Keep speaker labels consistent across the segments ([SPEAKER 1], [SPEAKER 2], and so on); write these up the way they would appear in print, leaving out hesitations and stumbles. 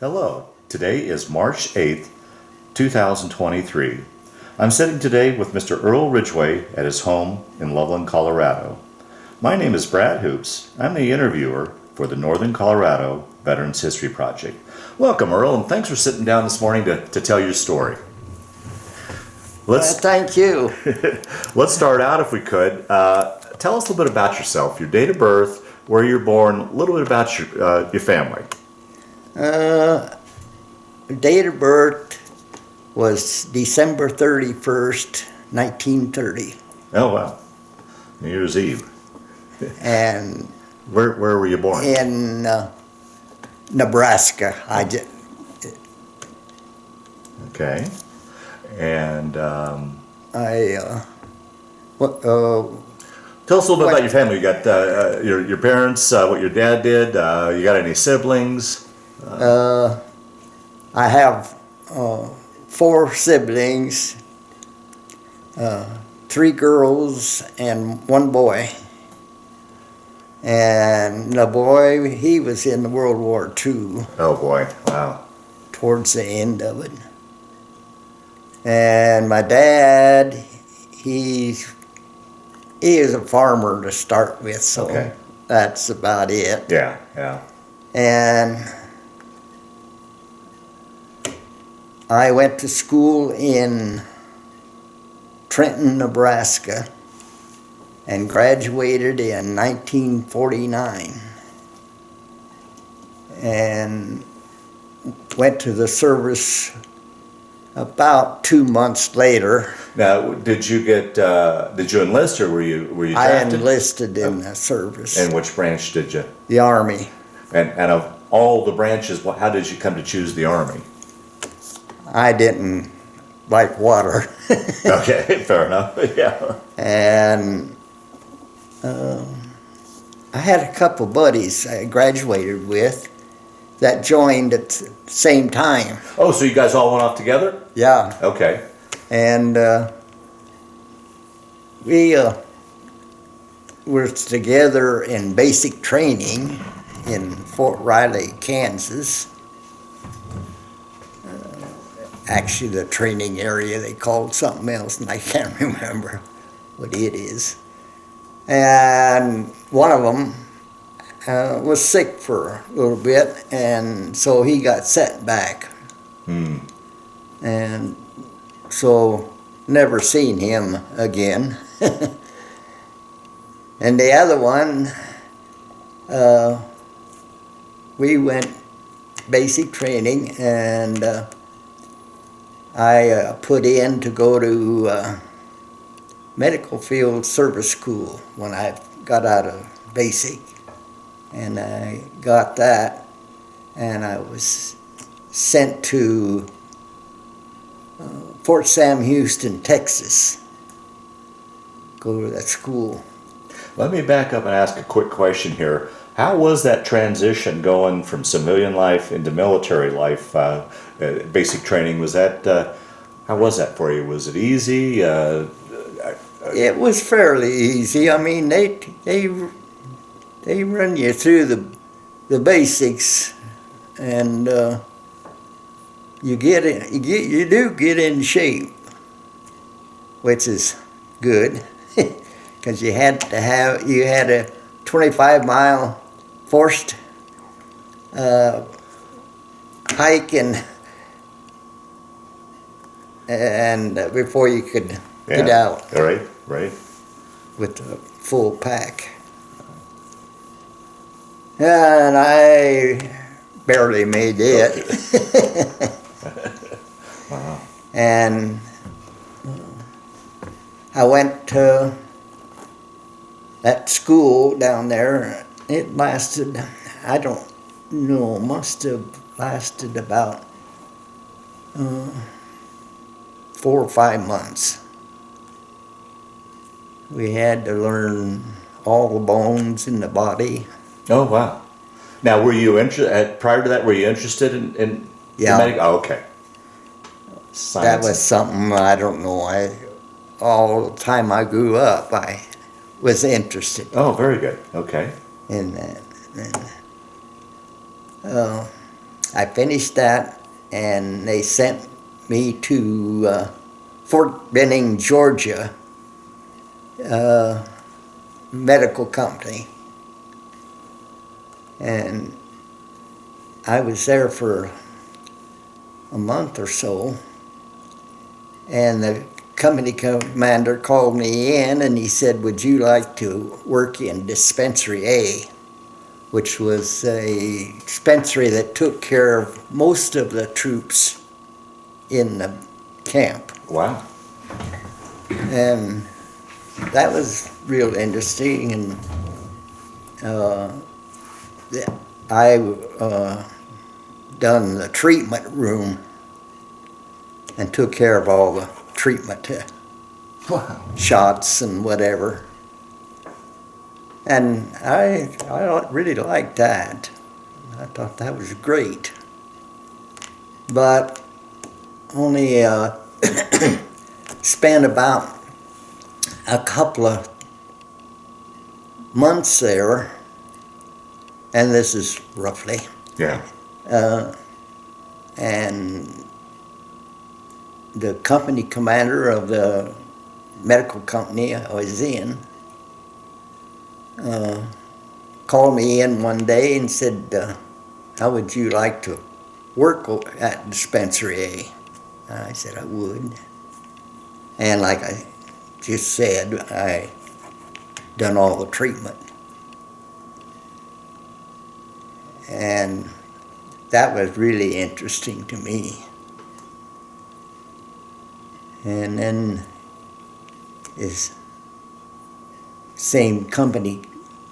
[SPEAKER 1] Hello, today is March 8th, 2023. I'm sitting today with Mr. Earle Ridgway at his home in Loveland, Colorado. My name is Brad Hoops. I'm the interviewer for the Northern Colorado Veterans History Project. Welcome, Earle, and thanks for sitting down this morning to tell your story.
[SPEAKER 2] Thank you.
[SPEAKER 1] Let's start out, if we could. Tell us a little bit about yourself, your date of birth, where you're born, a little bit about your family.
[SPEAKER 2] Date of birth was December 31st, 1930.
[SPEAKER 1] Oh, wow. New Year's Eve.
[SPEAKER 2] And
[SPEAKER 1] Where were you born?
[SPEAKER 2] in Nebraska.
[SPEAKER 1] Okay. And tell us a little bit about your family. You got your parents, what your dad did. You got any siblings?
[SPEAKER 2] I have 4 siblings, 3 girls and 1 boy. And the boy, he was in World War II.
[SPEAKER 1] Oh boy! Wow.
[SPEAKER 2] Towards the end of it. And my dad, he is a farmer to start with, so
[SPEAKER 1] okay.
[SPEAKER 2] That's about it.
[SPEAKER 1] Yeah, yeah.
[SPEAKER 2] And I went to school in Trenton, Nebraska, and graduated in 1949. And went to the service about 2 months later.
[SPEAKER 1] Now, did you enlist, or were you drafted?
[SPEAKER 2] I enlisted in the service.
[SPEAKER 1] And which branch did you?
[SPEAKER 2] The Army.
[SPEAKER 1] And of all the branches, how did you come to choose the Army?
[SPEAKER 2] I didn't like water.
[SPEAKER 1] Okay, fair enough. Yeah.
[SPEAKER 2] And I had a couple buddies I graduated with that joined at the same time.
[SPEAKER 1] Oh, so you guys all went off together?
[SPEAKER 2] Yeah.
[SPEAKER 1] Okay.
[SPEAKER 2] And we were together in basic training in Fort Riley, Kansas. Actually, the training area they called something else, and I can't remember what it is. And one of them was sick for a little bit, and so he got sent back. And so never seen him again. And the other one, we went basic training, and I put in to go to medical field service school when I got out of basic. And I got that, and I was sent to Fort Sam Houston, Texas, go to that school.
[SPEAKER 1] Let me back up and ask a quick question here. How was that transition going from civilian life into military life? Basic training, was that, how was that for you? Was it easy?
[SPEAKER 2] It was fairly easy. I mean, they run you through the basics, and you do get in shape, which is good, because you had a 25-mile forced hike and before you could get out.
[SPEAKER 1] Right.
[SPEAKER 2] With a full pack. And I barely made it.
[SPEAKER 1] Wow.
[SPEAKER 2] And I went to that school down there. It lasted, I don't know, must have lasted about 4 or 5 months. We had to learn all the bones in the body.
[SPEAKER 1] Oh, wow. Now, were you prior to that, were you interested in
[SPEAKER 2] Yeah.
[SPEAKER 1] Oh, okay. Science.
[SPEAKER 2] That was something, I don't know, all the time I grew up, I was interested
[SPEAKER 1] Oh, very good. Okay.
[SPEAKER 2] in that. And, I finished that, and they sent me to Fort Benning, Georgia, medical company. And I was there for a month or so, and the company commander called me in and he said, would you like to work in Dispensary A, which was a dispensary that took care of most of the troops in the camp.
[SPEAKER 1] Wow.
[SPEAKER 2] And that was real interesting, and I done the treatment room and took care of all the treatment shots and whatever. And I really liked that. I thought that was great. But only spent about a couple of months there, and this is roughly.
[SPEAKER 1] Yeah.
[SPEAKER 2] And the company commander of the medical company I was in called me in one day and said, how would you like to work at Dispensary A? And I said I would. And like I just said, I done all the treatment. And that was really interesting to me. And then this same company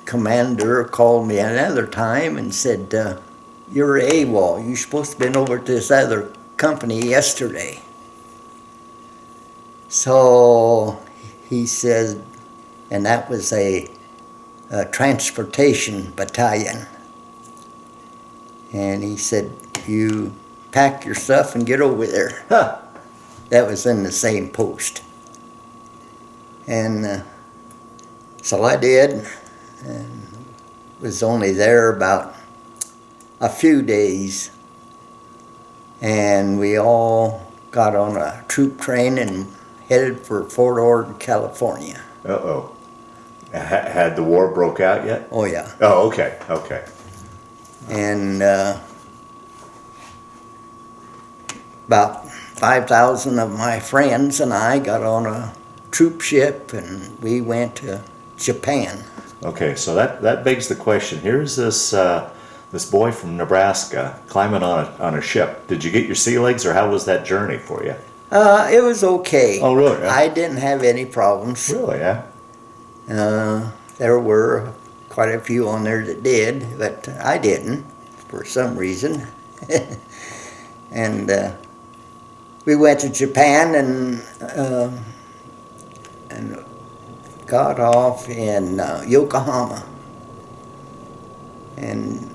[SPEAKER 2] commander called me another time and said, you're AWOL, you're supposed to have been over to this other company yesterday. So he said, and that was a Transportation Battalion. And he said, you pack your stuff and get over there.
[SPEAKER 1] Huh.
[SPEAKER 2] That was in the same post. And so I did, and was only there about a few days. And we all got on a troop train and headed for Fort Ord, California.
[SPEAKER 1] Uh-oh. Had the war broke out yet?
[SPEAKER 2] Oh, yeah.
[SPEAKER 1] Oh, okay, okay.
[SPEAKER 2] And about 5,000 of my friends and I got on a troop ship, and we went to Japan.
[SPEAKER 1] Okay, so that begs the question. Here's this this boy from Nebraska climbing on a ship. Did you get your sea legs, or how was that journey for you?
[SPEAKER 2] It was okay.
[SPEAKER 1] Oh, really? Yeah.
[SPEAKER 2] I didn't have any problems.
[SPEAKER 1] Really, yeah?
[SPEAKER 2] There were quite a few on there that did, but I didn't for some reason. And we went to Japan and got off in Yokohama. And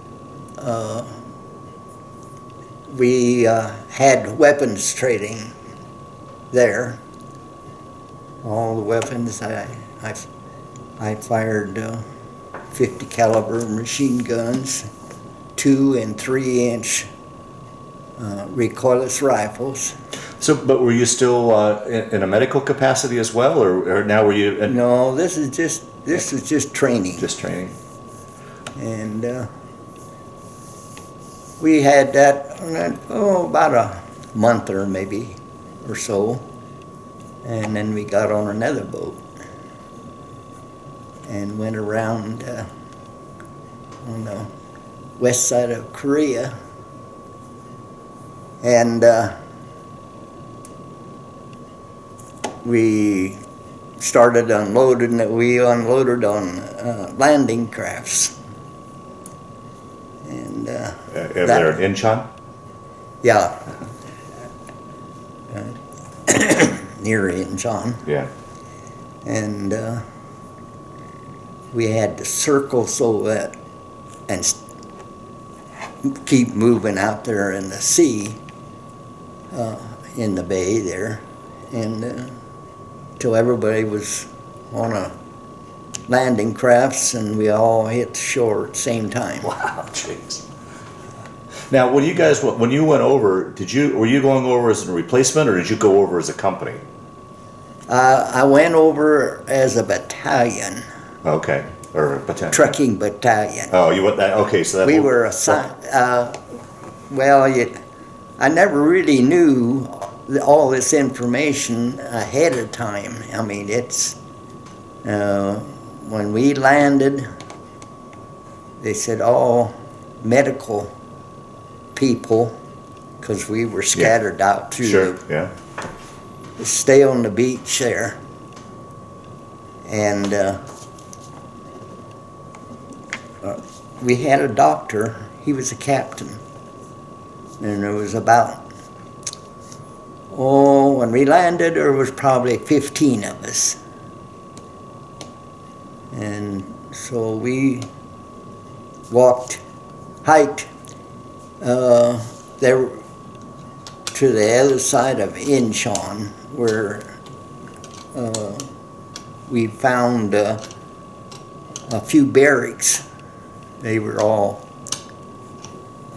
[SPEAKER 2] we had weapons training there. All the weapons I fired 50 caliber machine guns, 2 and 3 inch recoilless rifles.
[SPEAKER 1] So, but were you still in a medical capacity as well, or now were you?
[SPEAKER 2] No, this is just training.
[SPEAKER 1] Just training.
[SPEAKER 2] And we had that about a month or maybe or so, and then we got on another boat and went around on the west side of Korea, and we started unloading. We unloaded on landing crafts, and
[SPEAKER 1] there in Inchon?
[SPEAKER 2] Yeah, near Inchon.
[SPEAKER 1] Yeah.
[SPEAKER 2] And we had to circle so that and keep moving out there in the sea, in the bay there, and till everybody was on a landing crafts and we all hit the shore at the same time.
[SPEAKER 1] Wow, jeez. Now, when you went over, were you going over as a replacement, or did you go over as a company?
[SPEAKER 2] I went over as a battalion,
[SPEAKER 1] Okay, or a battalion.
[SPEAKER 2] trucking battalion.
[SPEAKER 1] Oh, you went that? Okay, so that
[SPEAKER 2] We were assigned. I never really knew all this information ahead of time. I mean, it's when we landed, they said all medical people, because we were scattered out through
[SPEAKER 1] Sure. Yeah.
[SPEAKER 2] stay on the beach there. And we had a doctor, he was a captain. And there was about, when we landed, there was probably 15 of us. And so we hiked there to the other side of Inchon, where we found a few barracks. They were all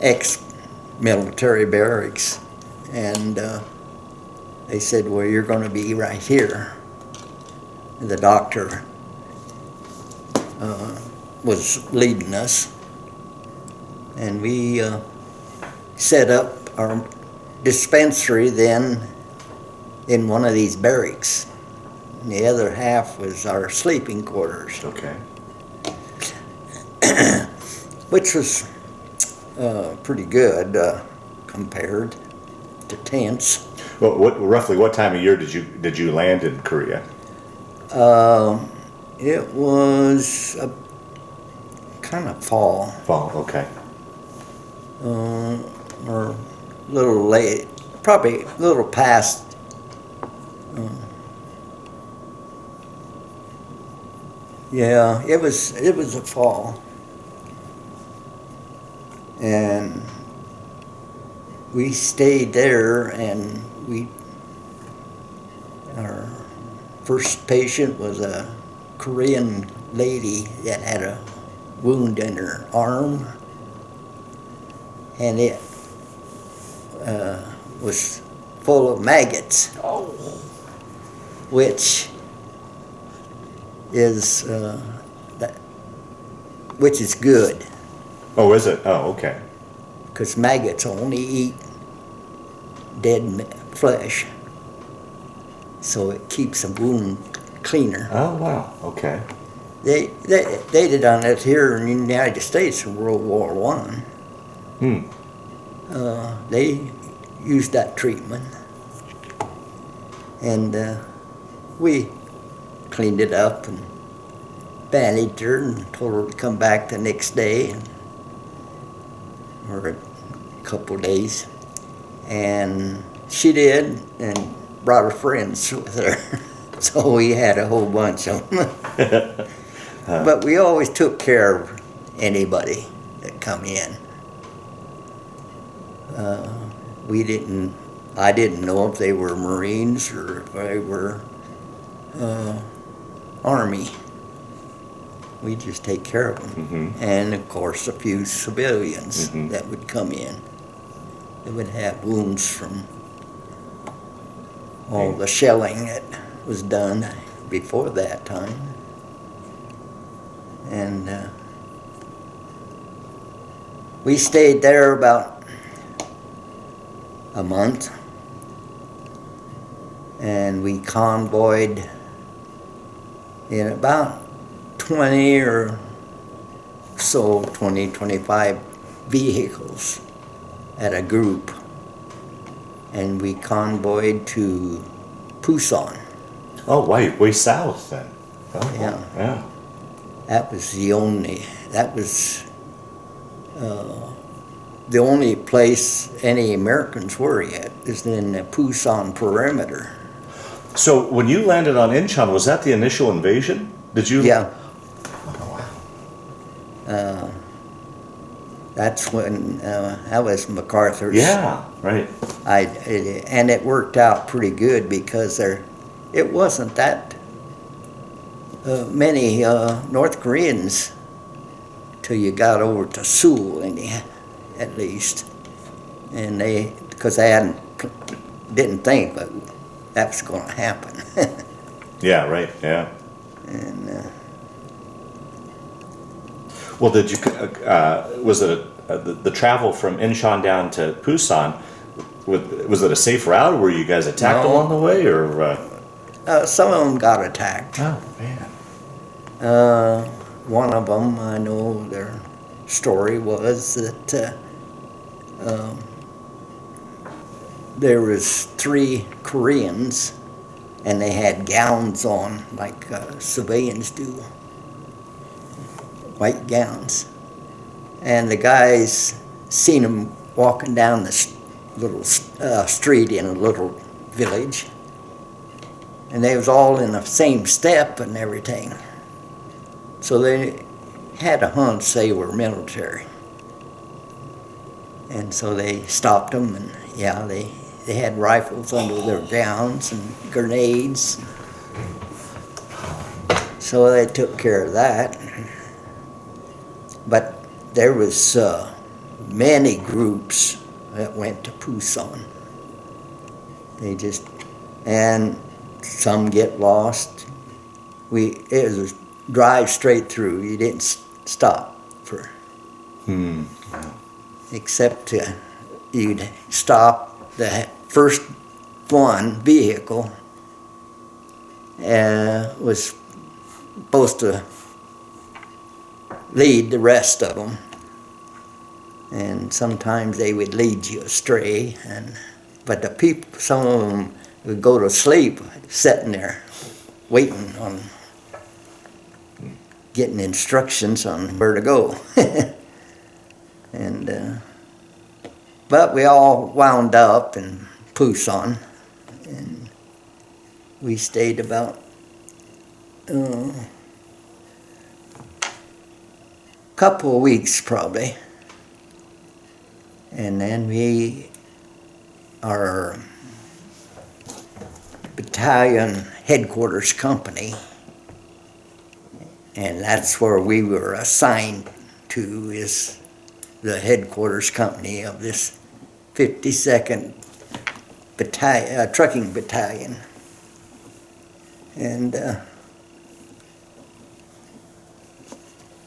[SPEAKER 2] ex-military barracks, and they said, well, you're going to be right here. And the doctor was leading us, and we set up our dispensary then in one of these barracks. And the other half was our sleeping quarters,
[SPEAKER 1] Okay.
[SPEAKER 2] which was pretty good compared to tents.
[SPEAKER 1] Well, roughly what time of year did you land in Korea?
[SPEAKER 2] It was kind of fall,
[SPEAKER 1] Fall. Okay.
[SPEAKER 2] or a little late, probably a little past. Yeah, it was a fall, and we stayed there, and our first patient was a Korean lady that had a wound in her arm, and it was full of maggots, which is good,
[SPEAKER 1] Oh, is it? Oh, okay.
[SPEAKER 2] because maggots only eat dead flesh, so it keeps a wound cleaner.
[SPEAKER 1] Oh, wow. Okay.
[SPEAKER 2] They done it here in the United States in World War I. They used that treatment, and we cleaned it up and bandaged her and told her to come back the next day, or a couple of days, and she did, and brought her friends with her. So we had a whole bunch of them. But we always took care of anybody that come in. I didn't know if they were Marines or if they were Army. We just take care of them.
[SPEAKER 1] Mm-hmm.
[SPEAKER 2] And of course a few civilians that would come in. They would have wounds from all the shelling that was done before that time. And we stayed there about a month, and we convoyed in about 20 or so, 25 vehicles at a group, and we convoyed to Pusan.
[SPEAKER 1] Oh, way south then. Oh,
[SPEAKER 2] Yeah.
[SPEAKER 1] Yeah.
[SPEAKER 2] That was the only place any Americans were yet, is in the Pusan Perimeter.
[SPEAKER 1] So when you landed on Inchon, was that the initial invasion? Did you?
[SPEAKER 2] Yeah,
[SPEAKER 1] Oh, wow.
[SPEAKER 2] that's when that was MacArthur's.
[SPEAKER 1] Yeah. Right.
[SPEAKER 2] And it worked out pretty good because it wasn't that many North Koreans till you got over to Seoul, at least. And because they didn't think that was going to happen.
[SPEAKER 1] Yeah, right, yeah.
[SPEAKER 2] And
[SPEAKER 1] Well, did you, was it the travel from Inchon down to Pusan, was it a safe route? Were you guys attacked
[SPEAKER 2] No.
[SPEAKER 1] along the way, or?
[SPEAKER 2] some of them got attacked.
[SPEAKER 1] Oh, man.
[SPEAKER 2] One of them, I know their story was that there was 3 Koreans, and they had gowns on like civilians do, white gowns. And the guys seen them walking down the little street in a little village, and they was all in the same step and everything. So they had a hunch they were military. And so they stopped them, and yeah, they had rifles under their gowns and grenades. So they took care of that. But there was many groups that went to Pusan. And some get lost. It was drive straight through. You didn't stop for. Except you'd stop the first vehicle was supposed to lead the rest of them, and sometimes they would lead you astray. But the people, some of them would go to sleep sitting there waiting on getting instructions on where to go. But we all wound up in Pusan, and we stayed about a couple of weeks probably. And then our battalion headquarters company, and that's where we were assigned to, is the headquarters company of this 52nd trucking battalion. And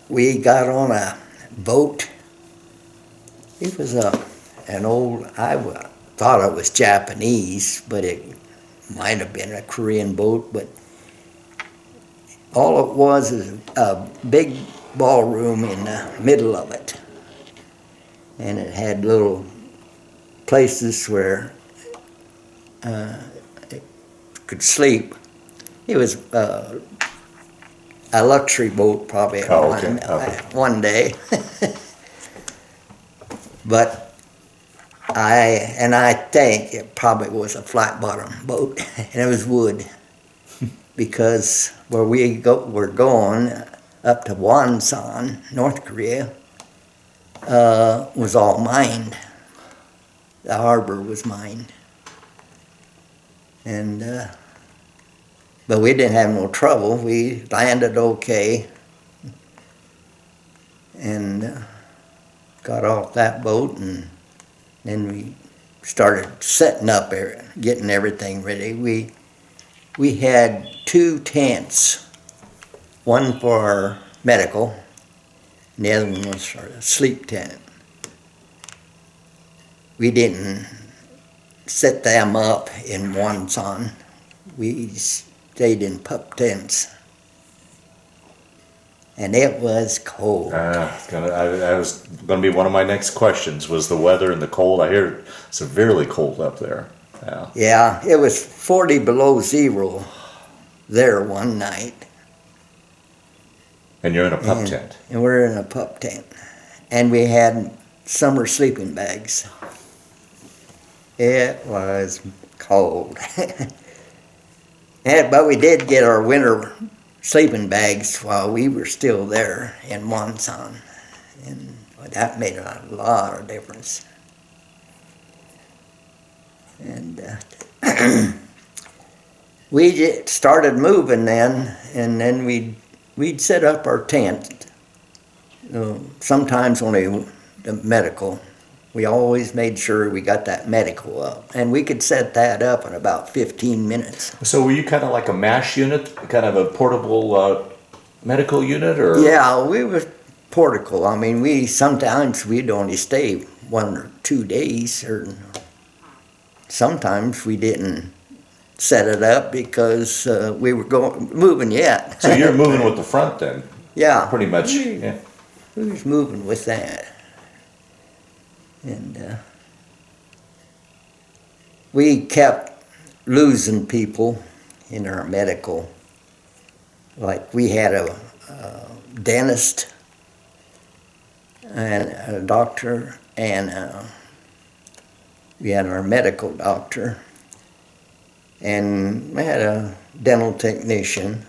[SPEAKER 2] we got on a boat. It was an old, I thought it was Japanese, but it might have been a Korean boat. But all it was is a big ballroom in the middle of it. And it had little places where it could sleep. It was a luxury boat, probably one day. But I think it probably was a flat bottom boat, and it was wood, because where we're going up to Wawon, North Korea, was all mined. The harbor was mined. And but we didn't have no trouble. We landed okay, and got off that boat, and then we started setting up there, getting everything ready. We had 2 tents, one for our medical, and the other one was our sleep tent. We didn't set them up in Wawon. We stayed in pup tents. And it was cold.
[SPEAKER 1] That was going to be one of my next questions, was the weather and the cold. I hear it's severely cold up there.
[SPEAKER 2] Yeah, it was 40 below zero there one night.
[SPEAKER 1] And you're in a pup tent.
[SPEAKER 2] And we're in a pup tent. And we had summer sleeping bags. It was cold. But we did get our winter sleeping bags while we were still there in Wawon, and that made a lot of difference. And we started moving then, and then we'd set up our tent. Sometimes only the medical we always made sure we got that medical up. And we could set that up in about 15 minutes.
[SPEAKER 1] So were you kind of like a MASH unit, kind of a portable medical unit, or?
[SPEAKER 2] Yeah, we were portical. I mean, sometimes we'd only stay 1 or 2 days, or sometimes we didn't set it up because we were moving yet.
[SPEAKER 1] So you're moving with the front then?
[SPEAKER 2] Yeah.
[SPEAKER 1] Pretty much, yeah.
[SPEAKER 2] We was moving with that. And we kept losing people in our medical. Like we had a dentist and a doctor, and we had our medical doctor, and we had a dental technician,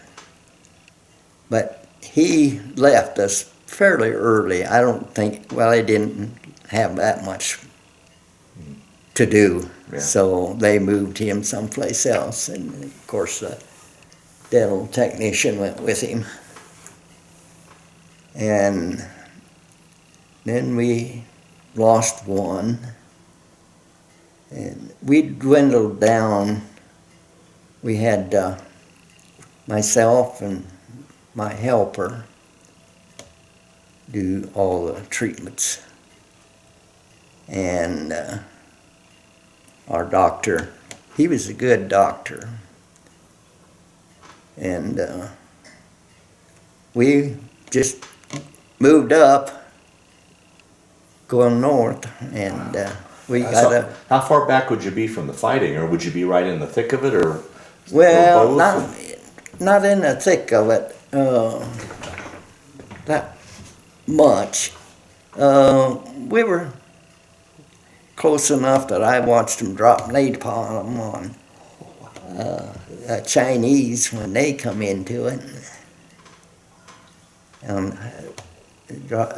[SPEAKER 2] but he left us fairly early. I don't think, well, he didn't have that much to do,
[SPEAKER 1] Yeah.
[SPEAKER 2] so they moved him someplace else, and of course the dental technician went with him. And then we lost one, and we dwindled down. We had myself and my helper do all the treatments, and our doctor, he was a good doctor, and we just moved up going north, and we got
[SPEAKER 1] So how far back would you be from the fighting, or would you be right in the thick of it, or?
[SPEAKER 2] well,
[SPEAKER 1] or both?
[SPEAKER 2] not in the thick of it that much. We were close enough that I watched them drop napalm on Chinese when they come into it,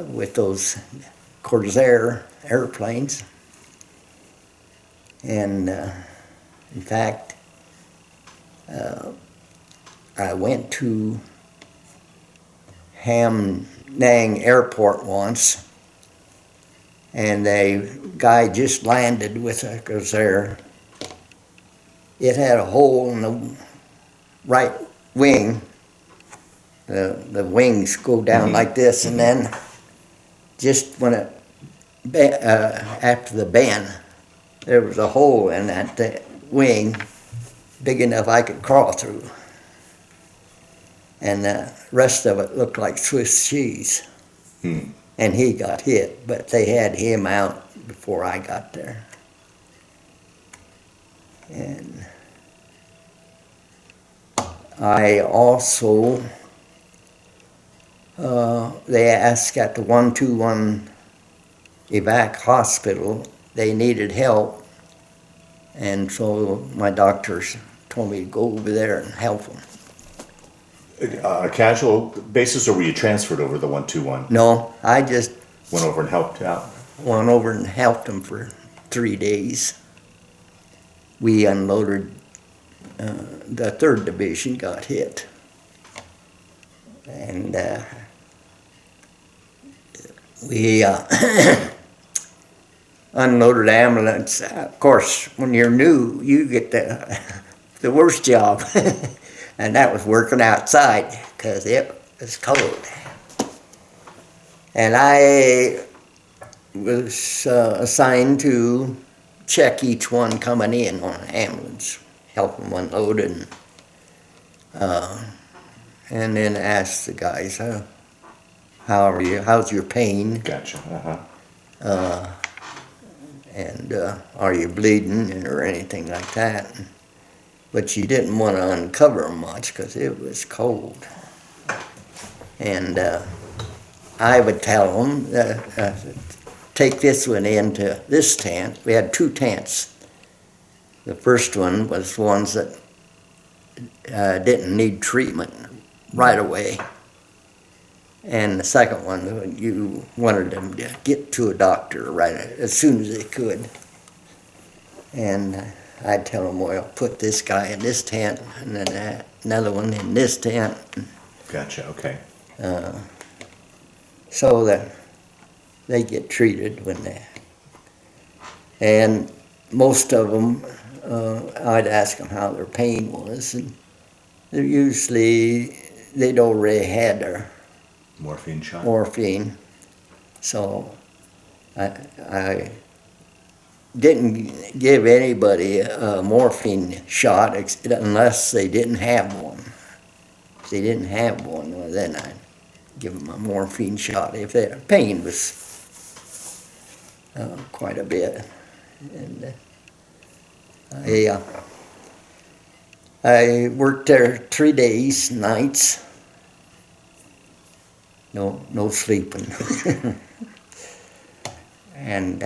[SPEAKER 2] with those Corsair airplanes. And in fact, I went to Ham Nang Airport once, and a guy just landed with a Corsair. It had a hole in the right wing. The wings go down like this, and then just when it after the bend, there was a hole in that wing big enough I could crawl through, and the rest of it looked like Swiss cheese. And he got hit, but they had him out before I got there. And I also, they asked at the 121 evac hospital, they needed help, and so my doctors told me to go over there and help them.
[SPEAKER 1] A casual basis, or were you transferred over the 121?
[SPEAKER 2] No, I just
[SPEAKER 1] Went over and helped out?
[SPEAKER 2] went over and helped them for 3 days. We unloaded, the 3rd Division got hit, and we unloaded ambulance. Of course, when you're new, you get the worst job, and that was working outside because it was cold. And I was assigned to check each one coming in on an ambulance, help them unload, and then ask the guys, how are you? How's your pain?
[SPEAKER 1] Gotcha.
[SPEAKER 2] And are you bleeding or anything like that? But you didn't want to uncover them much because it was cold. And I would tell them, take this one into this tent. We had 2 tents. The first one was ones that didn't need treatment right away. And the second one, you wanted them to get to a doctor right as soon as they could. And I'd tell them, well, put this guy in this tent, and then another one in this tent.
[SPEAKER 1] Gotcha, okay.
[SPEAKER 2] So that they get treated when And most of them, I'd ask them how their pain was, and they'd already had their
[SPEAKER 1] Morphine shot.
[SPEAKER 2] morphine. So I didn't give anybody a morphine shot unless they didn't have one. If they didn't have one, well, then I'd give them a morphine shot if their pain was quite a bit. And I worked there 3 days, nights. No sleeping. And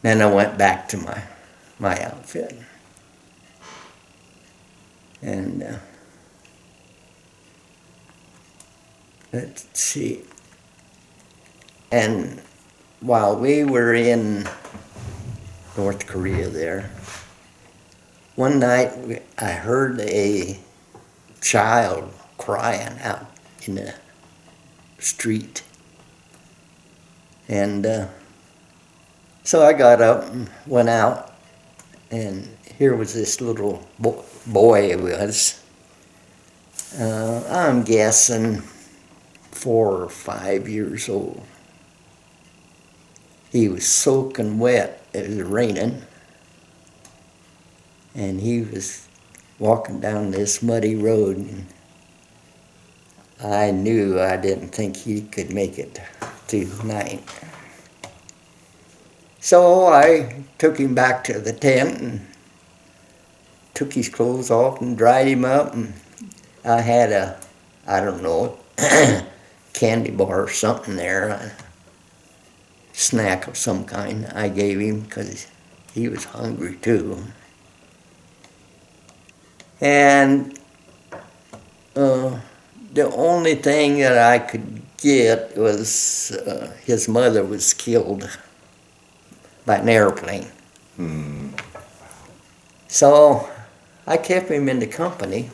[SPEAKER 2] then I went back to my outfit. And let's see. And while we were in North Korea there, one night I heard a child crying out in the street. And so I got up and went out, and here was this little boy was. I'm guessing 4 or 5 years old. He was soaking wet. It was raining. And he was walking down this muddy road. And I didn't think he could make it through the night. So I took him back to the tent and took his clothes off and dried him up. And I had I don't know, candy bar or something there, a snack of some kind I gave him because he was hungry too. And the only thing that I could get was his mother was killed by an airplane. So I kept him in the company.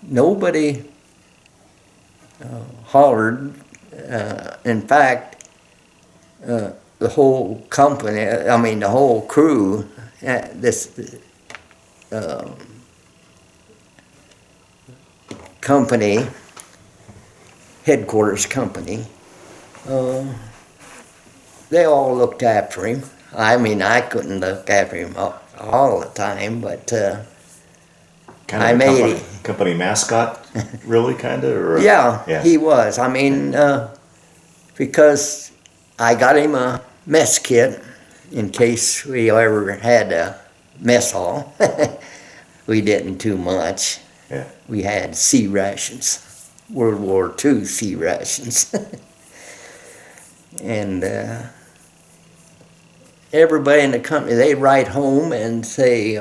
[SPEAKER 2] Nobody hollered. In fact, the whole company, the whole crew, this company, headquarters company, they all looked after him. I couldn't look after him all the time, but I made it.
[SPEAKER 1] Company mascot, really, kind of?
[SPEAKER 2] Yeah, he was. Because I got him a mess kit in case we ever had a mess hall. We didn't too much.
[SPEAKER 1] Yeah.
[SPEAKER 2] We had sea rations, World War II sea rations. And everybody in the company, they'd write home and say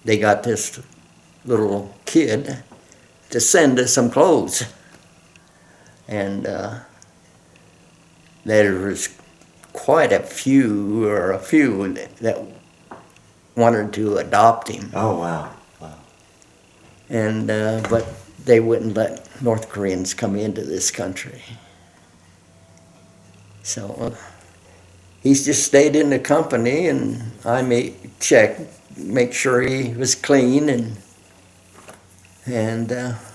[SPEAKER 2] they got this little kid to send us some clothes. And there was quite a few that wanted to adopt him.
[SPEAKER 1] Oh, wow.
[SPEAKER 2] And but they wouldn't let North Koreans come into this country. So he's just stayed in the company, and I make sure he was clean and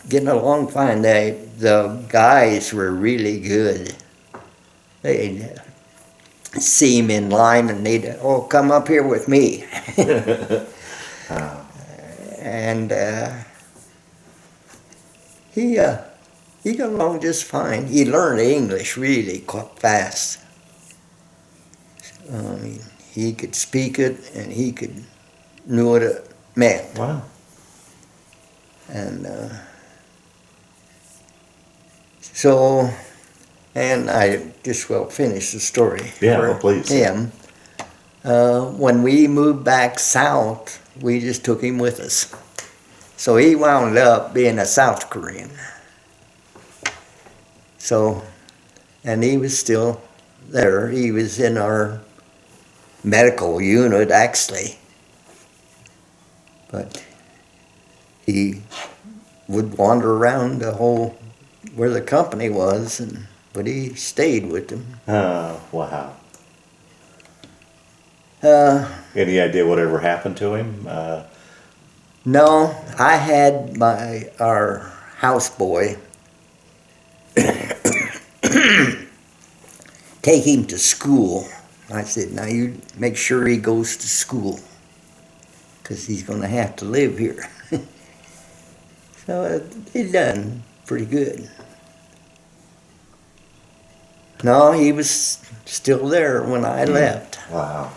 [SPEAKER 2] getting along fine. The guys were really good. They'd see him in line and they'd, come up here with me. And he got along just fine. He learned English really quite fast. He could speak it and he knew what it meant.
[SPEAKER 1] Wow.
[SPEAKER 2] And and I just finish the story.
[SPEAKER 1] Yeah, please.
[SPEAKER 2] Him. When we moved back south, we just took him with us. So he wound up being a South Korean. And he was still there. He was in our medical unit, actually. But he would wander around where the company was and but he stayed with them.
[SPEAKER 1] Wow.
[SPEAKER 2] Uh,
[SPEAKER 1] Any idea whatever happened to him?
[SPEAKER 2] no, I had our houseboy take him to school. I said, now you make sure he goes to school, because he's going to have to live here. So he done pretty good. No, he was still there when I left.
[SPEAKER 1] Wow.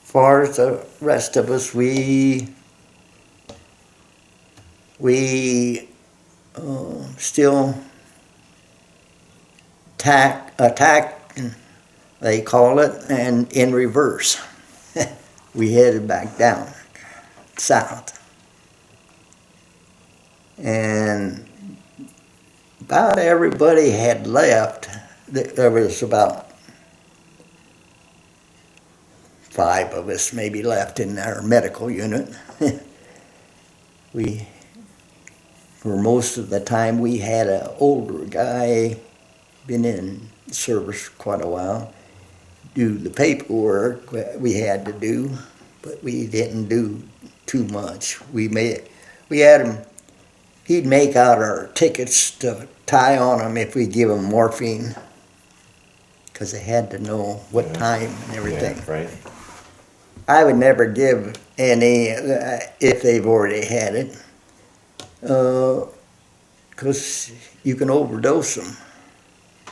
[SPEAKER 2] Far as the rest of us, we still attack, they call it, and in reverse. We headed back down south. And about everybody had left. There was about 5 of us maybe left in our medical unit. For most of the time, we had an older guy, been in service quite a while, do the paperwork we had to do, but we didn't do too much. We had him, he'd make out our tickets to tie on them if we give them morphine, because they had to know what time and everything.
[SPEAKER 1] Yeah, right.
[SPEAKER 2] I would never give any if they've already had it, because you can overdose them,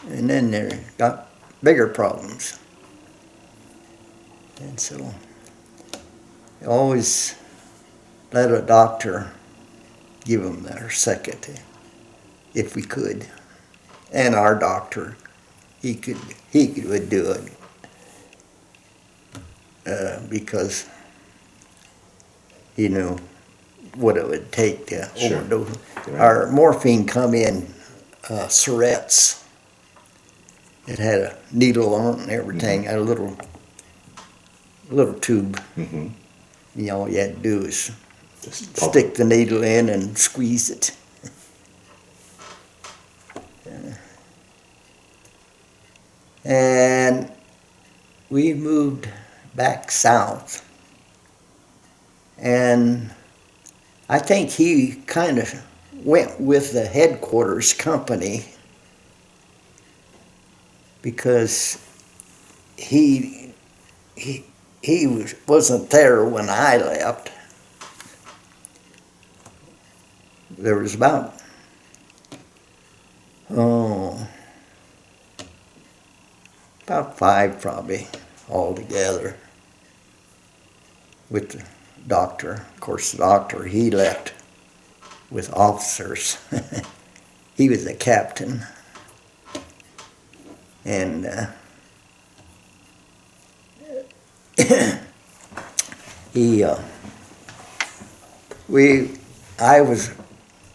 [SPEAKER 2] and then they've got bigger problems. And so, I always let a doctor give them their second, if we could, and our doctor, he would do it. Because he knew what it would take to overdose.
[SPEAKER 1] Right.
[SPEAKER 2] Our morphine come in syrettes. It had a needle on it and everything, a little tube.
[SPEAKER 1] Mm-hmm.
[SPEAKER 2] You know, all you had to do is
[SPEAKER 1] Just pump
[SPEAKER 2] stick the needle in and squeeze it. And we moved back south, and I think he kind of went with the headquarters company, because he wasn't there when I left. There was about 5 probably altogether with the doctor. Of course, the doctor, he left with officers. He was a captain. And I was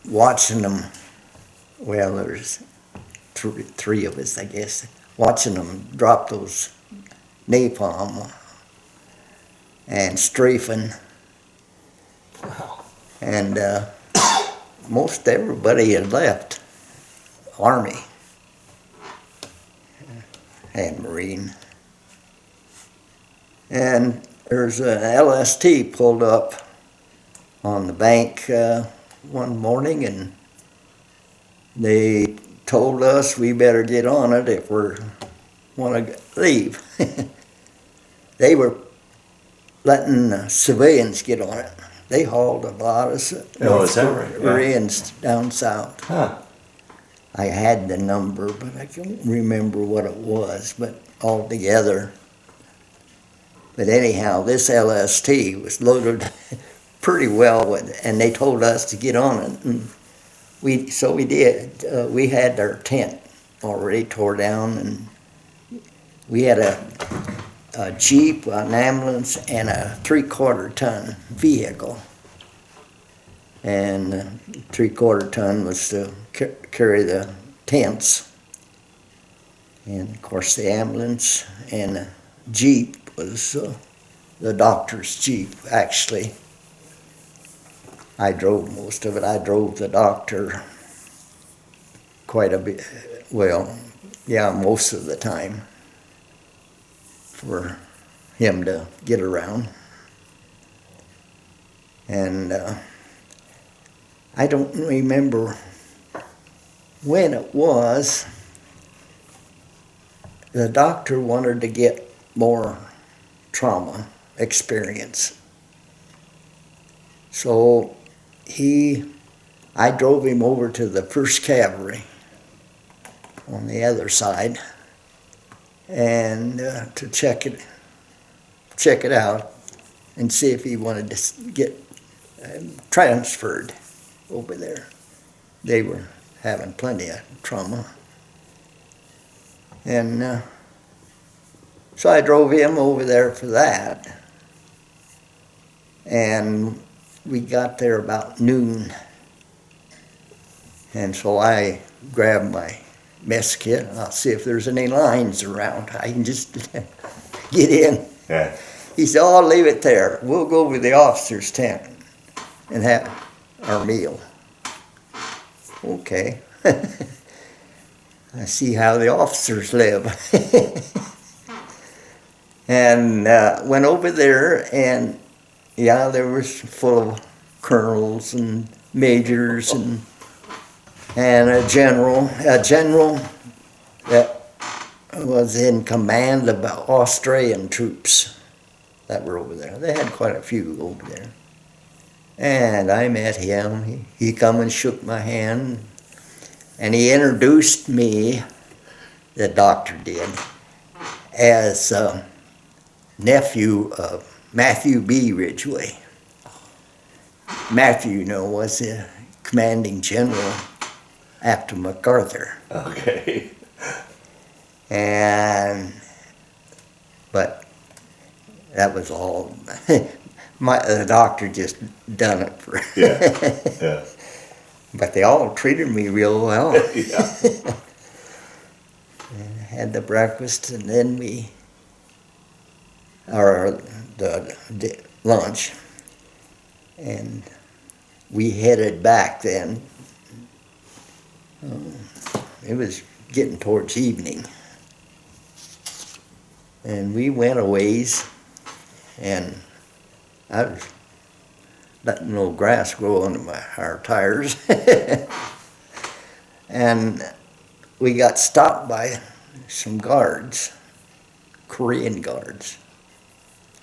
[SPEAKER 2] watching them, well, there's three of us, I guess, watching them drop those napalm and strafing.
[SPEAKER 1] Wow.
[SPEAKER 2] And most everybody had left Army and Marine. And there's an LST pulled up on the bank one morning, and they told us we better get on it if we want to leave. They were letting civilians get on it. They hauled a lot of
[SPEAKER 1] is that right?
[SPEAKER 2] Koreans down south.
[SPEAKER 1] Huh.
[SPEAKER 2] I had the number, but I can't remember what it was, but altogether. But anyhow, this LST was loaded pretty well with, and they told us to get on it, and we did. We had our tent already tore down, and we had a Jeep, an ambulance, and a 3/4 ton vehicle. And 3/4 ton was to carry the tents. And of course the ambulance and the Jeep was the doctor's Jeep, actually. I drove most of it. I drove the doctor quite a bit. Well, yeah, most of the time for him to get around. And I don't remember when it was. The doctor wanted to get more trauma experience. So I drove him over to the 1st Cavalry on the other side, and to check it out and see if he wanted to get transferred over there. They were having plenty of trauma. And so I drove him over there for that. And we got there about noon. And so I grabbed my mess kit. I'll see if there's any lines around. I can just get in.
[SPEAKER 1] Yeah.
[SPEAKER 2] He said, "Oh, I'll leave it there. We'll go over to the officer's tent and have our meal." Okay. I see how the officers live. And went over there, and yeah, there was full of colonels and majors and a general that was in command of Australian troops that were over there. They had quite a few over there. And I met him. He come and shook my hand, and he introduced me, the doctor did, as nephew of Matthew B. Ridgway. Matthew, you know, was the commanding general after MacArthur.
[SPEAKER 1] Okay.
[SPEAKER 2] But that was all. The doctor just done it for.
[SPEAKER 1] Yeah.
[SPEAKER 2] But they all treated me real well.
[SPEAKER 1] Yeah.
[SPEAKER 2] And had the breakfast, and then the lunch, and we headed back then. It was getting towards evening, and we went a ways, and I was letting no grass grow under our tires. And we got stopped by some guards, Korean guards.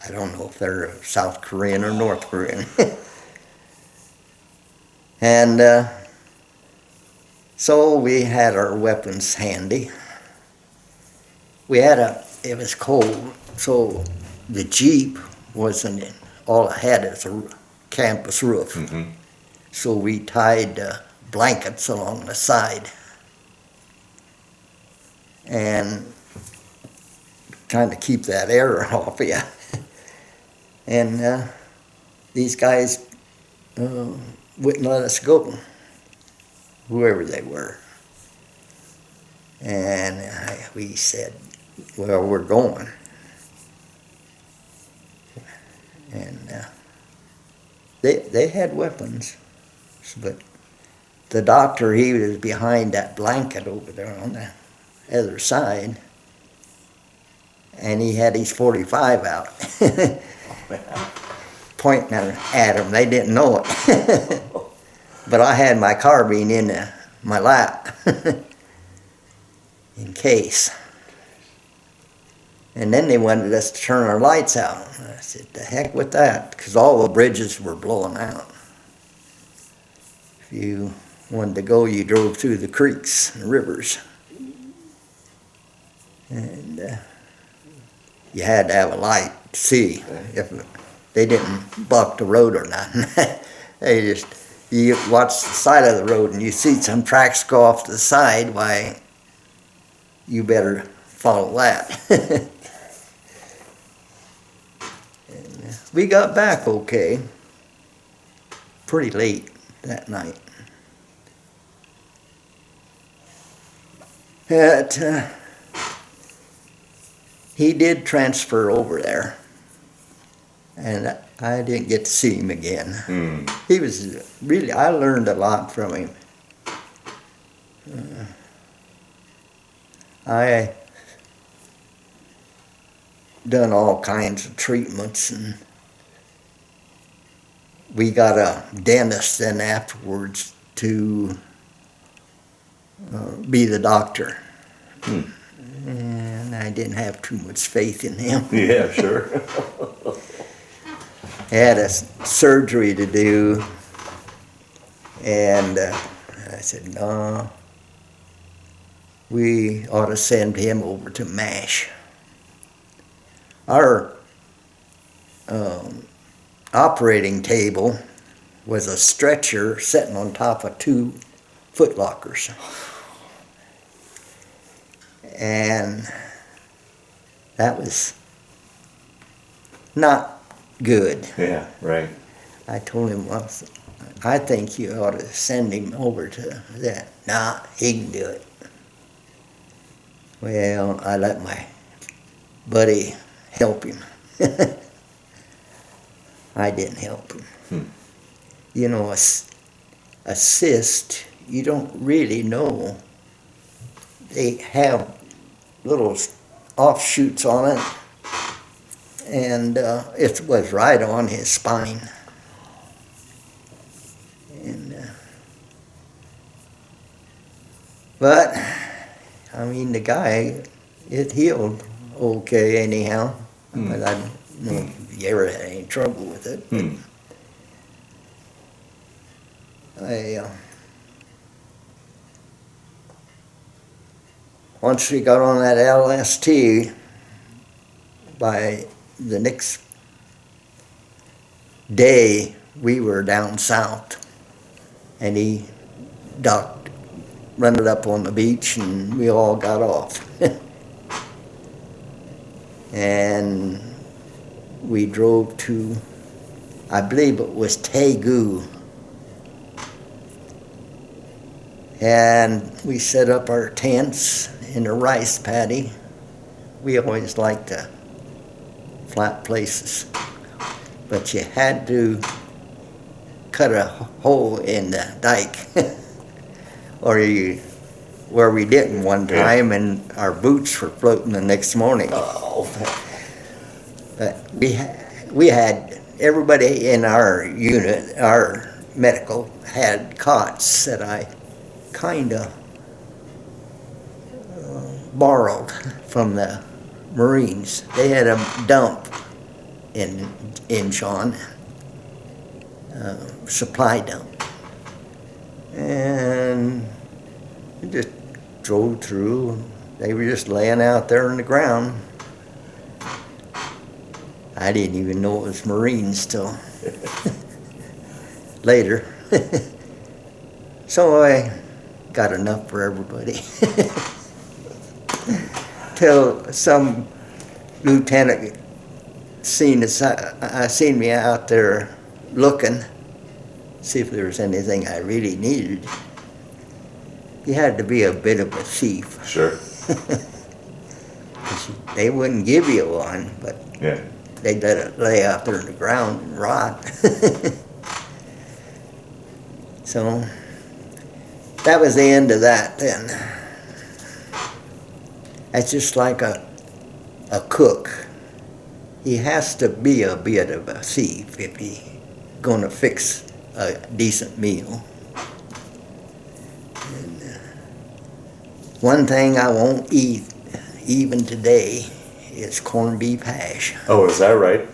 [SPEAKER 2] I don't know if they're South Korean or North Korean. And so we had our weapons handy. It was cold, so the Jeep wasn't in. All it had is a campus roof.
[SPEAKER 1] Mm-hmm.
[SPEAKER 2] So we tied blankets along the side and trying to keep that air off you. And these guys wouldn't let us go, whoever they were. And we said, "Well, we're going." And they had weapons, but the doctor, he was behind that blanket over there on the other side, and he had his .45 out, pointing at them. They didn't know it, but I had my carbine in my lap in case. And then they wanted us to turn our lights out. I said, "The heck with that," because all the bridges were blowing out. If you wanted to go, you drove through the creeks and rivers. And you had to have a light to see if they didn't block the road or nothing. You watch the side of the road and you see some tracks go off to the side, why, you better follow that. We got back okay, pretty late that night. He did transfer over there, and I didn't get to see him again.
[SPEAKER 1] Mm.
[SPEAKER 2] He was really, I learned a lot from him. I done all kinds of treatments, and we got a dentist then afterwards to be the doctor.
[SPEAKER 1] Hmm.
[SPEAKER 2] And I didn't have too much faith in him.
[SPEAKER 1] Yeah, sure.
[SPEAKER 2] Had a surgery to do, and I said, no, we ought to send him over to MASH. Our operating table was a stretcher sitting on top of 2 foot lockers. And that was not good.
[SPEAKER 1] Yeah, right.
[SPEAKER 2] I told him once, I think you ought to send him over to that. Nah, he can do it. Well, I let my buddy help him. I didn't help him.
[SPEAKER 1] Hmm.
[SPEAKER 2] You know, a cyst, you don't really know. They have little offshoots on it, and it was right on his spine. And but I mean, the guy, it healed okay anyhow. But I don't know if he ever had any trouble with it.
[SPEAKER 1] Hmm.
[SPEAKER 2] Once we got on that LST, by the next day we were down south, and he docked, rented up on the beach, and we all got off. And we drove to, I believe it was Tegu, and we set up our tents in a rice paddy. We always liked the flat places, but you had to cut a hole in the dike, or where we didn't one time, and our boots were floating the next morning.
[SPEAKER 1] Oh.
[SPEAKER 2] But we had everybody in our unit, our medical, had cots that I kind of borrowed from the Marines. They had a dump in Inchon, supply dump, and we just drove through. They were just laying out there on the ground. I didn't even know it was Marines till later. So I got enough for everybody. Till some lieutenant seen me out there looking, see if there was anything I really needed. You had to be a bit of a thief.
[SPEAKER 1] Sure.
[SPEAKER 2] They wouldn't give you one, but
[SPEAKER 1] Yeah.
[SPEAKER 2] they'd let it lay out there on the ground and rot. So that was the end of that then. That's just like a cook. He has to be a bit of a thief if he's going to fix a decent meal. And one thing I won't eat even today is corned beef hash.
[SPEAKER 1] Oh, is that right?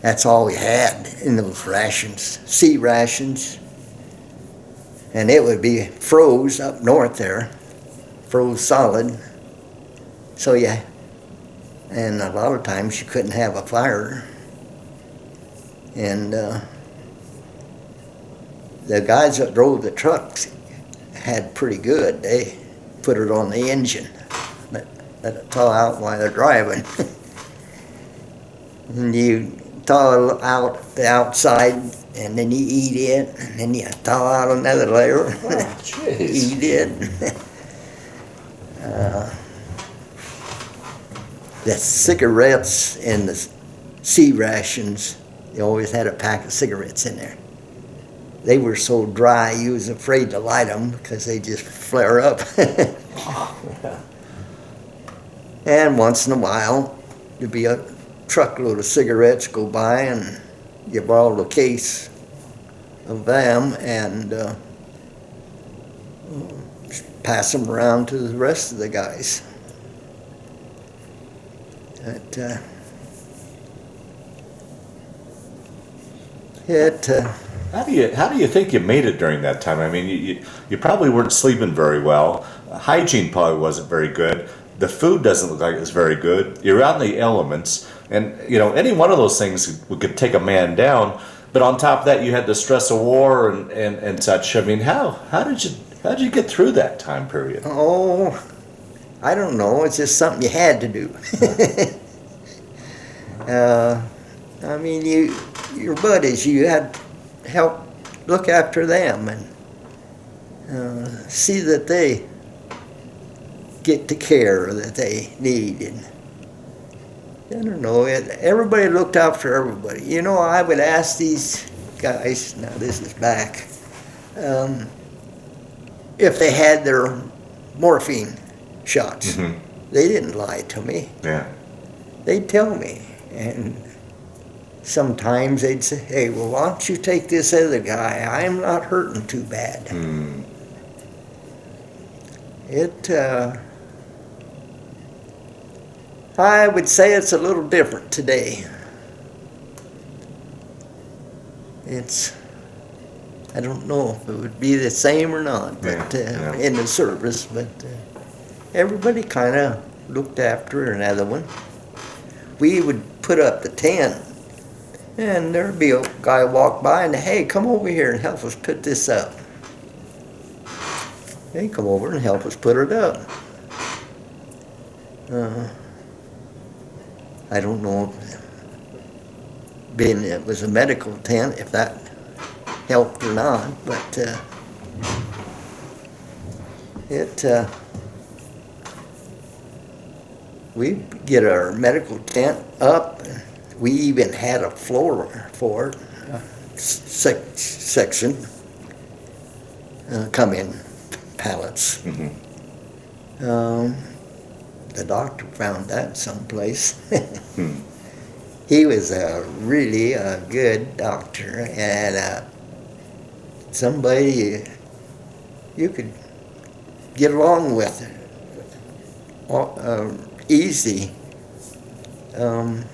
[SPEAKER 2] That's all we had in those rations, sea rations. And it would be froze up north there, froze solid. So yeah, and a lot of times you couldn't have a fire. And the guys that drove the trucks had pretty good. They put it on the engine, let it thaw out while they're driving. And you thaw out the outside, and then you eat it, and then you thaw out another layer.
[SPEAKER 1] Oh, jeez.
[SPEAKER 2] Eat it. The cigarettes in the C rations. They always had a pack of cigarettes in there. They were so dry, you was afraid to light them because they just flare up. And once in a while, there'd be a truckload of cigarettes go by, and you borrowed a case of them and pass them around to the rest of the guys. But,
[SPEAKER 1] How do you think you made it during that time? I mean, you probably weren't sleeping very well. Hygiene probably wasn't very good. The food doesn't look like it's very good. You're out in the elements, and any one of those things could take a man down. But on top of that, you had the stress of war and such. I mean, how did you get through that time period?
[SPEAKER 2] oh, I don't know. It's just something you had to do. I mean, your buddies, you had to help look after them and see that they get the care that they need. And I don't know, everybody looked out for everybody. I would ask these guys, now this is back, if they had their morphine shots.
[SPEAKER 1] Mm-hmm.
[SPEAKER 2] They didn't lie to me.
[SPEAKER 1] Yeah.
[SPEAKER 2] They'd tell me. And sometimes they'd say, hey, well, why don't you take this other guy? I'm not hurting too bad.
[SPEAKER 1] Mm.
[SPEAKER 2] I would say it's a little different today. I don't know if it would be the same or not, but in the service, but everybody kind of looked after another one. We would put up the tent, and there'd be a guy walk by and, hey, come over here and help us put this up. They'd come over and help us put it up. I don't know, being it was a medical tent, if that helped or not, but we get our medical tent up. We even had a floor for it, section, come in pallets.
[SPEAKER 1] Mm-hmm.
[SPEAKER 2] The doctor found that someplace. He was really a good doctor, and somebody you could get along with easy. And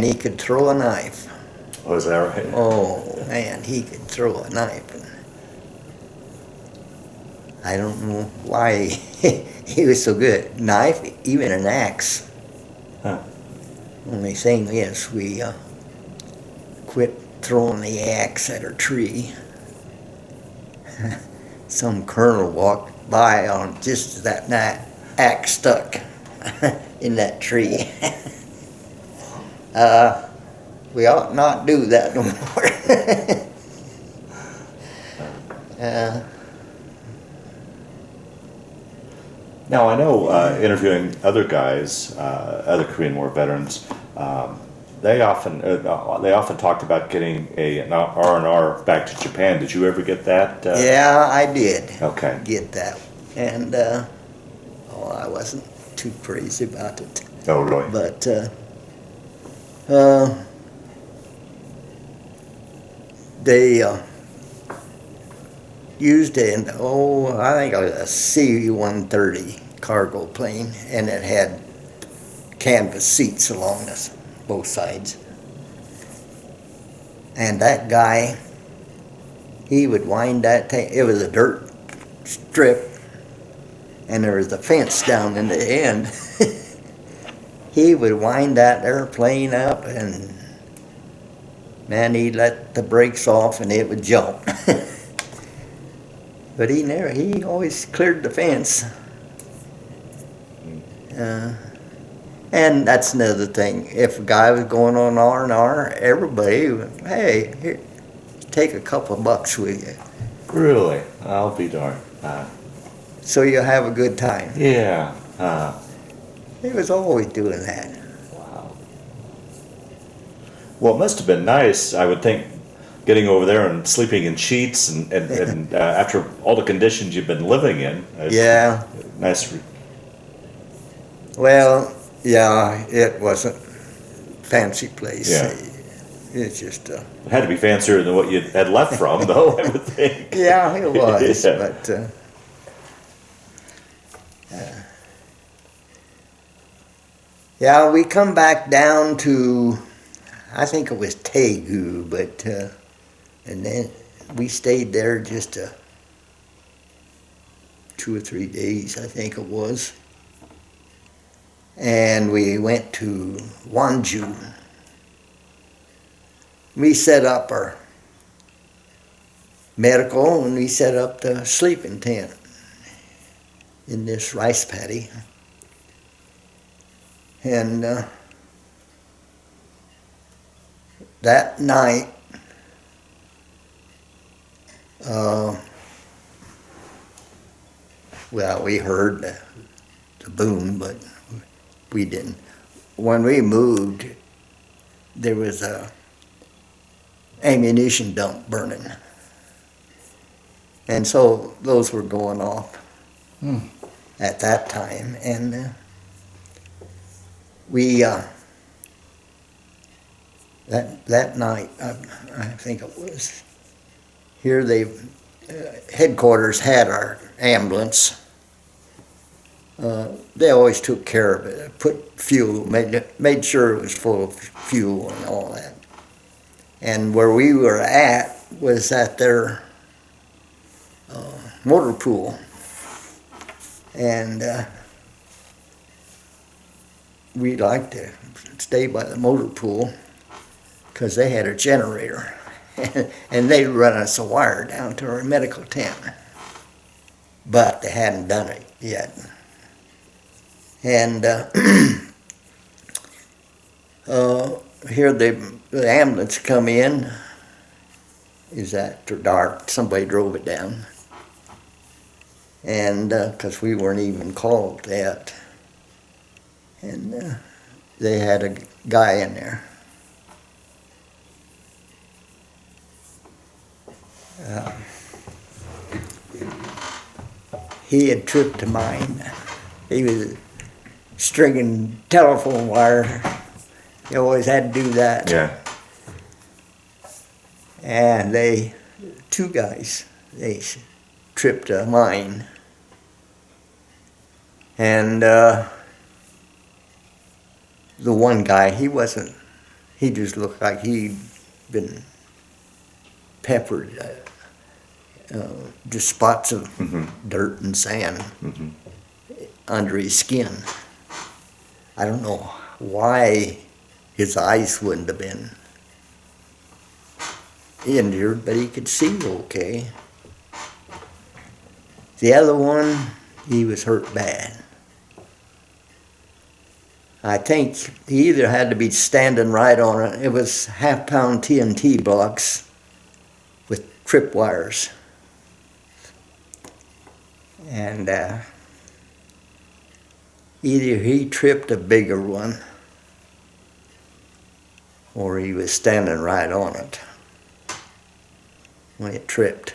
[SPEAKER 2] he could throw a knife.
[SPEAKER 1] Oh, is that right?
[SPEAKER 2] Oh man, he could throw a knife. I don't know why he was so good. Knife, even an axe.
[SPEAKER 1] Huh.
[SPEAKER 2] Only thing is, we quit throwing the axe at a tree. Some colonel walked by on just as that axe stuck in that tree. We ought not do that no more.
[SPEAKER 1] Now, I know interviewing other guys, other Korean War veterans, they often talked about getting an R&R back to Japan. Did you ever get that?
[SPEAKER 2] Yeah, I did.
[SPEAKER 1] Okay.
[SPEAKER 2] Get that, and I wasn't too crazy about it.
[SPEAKER 1] Oh, really?
[SPEAKER 2] But they used I think it was a C-130 cargo plane, and it had canvas seats along both sides. And that guy, he would wind that thing. It was a dirt strip, and there was a fence down in the end. He would wind that airplane up, and man, he'd let the brakes off, and it would jump. But he always cleared the fence. And that's another thing. If a guy was going on R&R, everybody would, hey, here, take a couple of bucks with you.
[SPEAKER 1] Really? I'll be darned.
[SPEAKER 2] So you'll have a good time.
[SPEAKER 1] Yeah.
[SPEAKER 2] He was always doing that.
[SPEAKER 1] Wow. Well, it must have been nice, I would think, getting over there and sleeping in sheets and after all the conditions you've been living in.
[SPEAKER 2] Yeah.
[SPEAKER 1] Nice.
[SPEAKER 2] Well, yeah, it wasn't fancy place.
[SPEAKER 1] Yeah.
[SPEAKER 2] It's just
[SPEAKER 1] It had to be fancier than what you had left from, though, I would think.
[SPEAKER 2] yeah, it was,
[SPEAKER 1] Yeah.
[SPEAKER 2] but yeah, we come back down to, I think it was Tegu, but and then we stayed there just 2 or 3 days, I think it was, and we went to Wanju. We set up our medical and we set up the sleeping tent in this rice paddy. And that night, well, we heard the boom, but we didn't. When we moved, there was a ammunition dump burning. And so those were going off at that time. And we, that night, I think it was, here headquarters had our ambulance. They always took care of it, put fuel, made sure it was full of fuel and all that. And where we were at was at their motor pool. And we liked to stay by the motor pool because they had a generator. And they'd run us a wire down to our medical tent. But they hadn't done it yet. And here the ambulance come in. Is after dark. Somebody drove it down. And because we weren't even called that. And they had a guy in there. He had tripped a mine. He was stringing telephone wire. He always had to do that.
[SPEAKER 1] Yeah.
[SPEAKER 2] And two guys, they tripped a mine. And the one guy, he just looked like he'd been peppered, just spots of dirt and sand under his skin. I don't know why his eyes wouldn't have been injured, but he could see okay. The other one, he was hurt bad. I think he either had to be standing right on it. It was half-pound TNT blocks with trip wires. And either he tripped a bigger one or he was standing right on it when it tripped.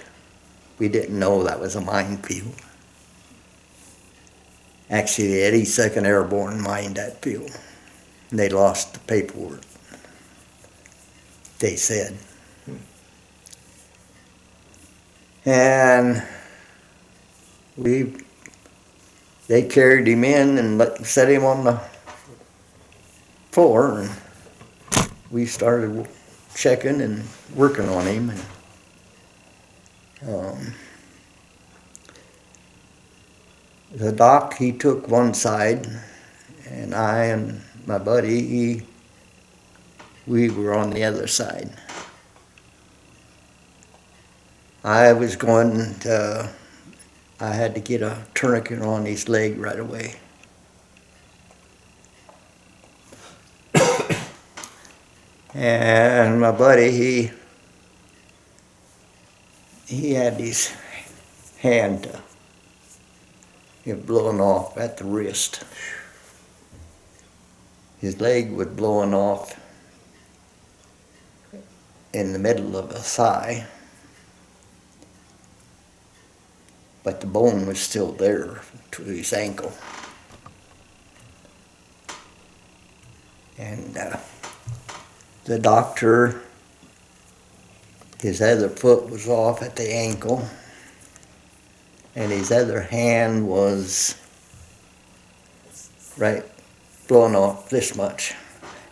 [SPEAKER 2] We didn't know that was a minefield. Actually, the 82nd Airborne mined that field. And they lost the paperwork, they said. And they carried him in and set him on the floor, and we started checking and working on him. And, the doc, he took one side, and I and my buddy, we were on the other side. I had to get a tourniquet on his leg right away. And my buddy, he had his hand blowing off at the wrist. his leg was blowing off in the middle of the thigh, but the bone was still there to his ankle. And the doctor, his other foot was off at the ankle, and his other hand was right blown off this much,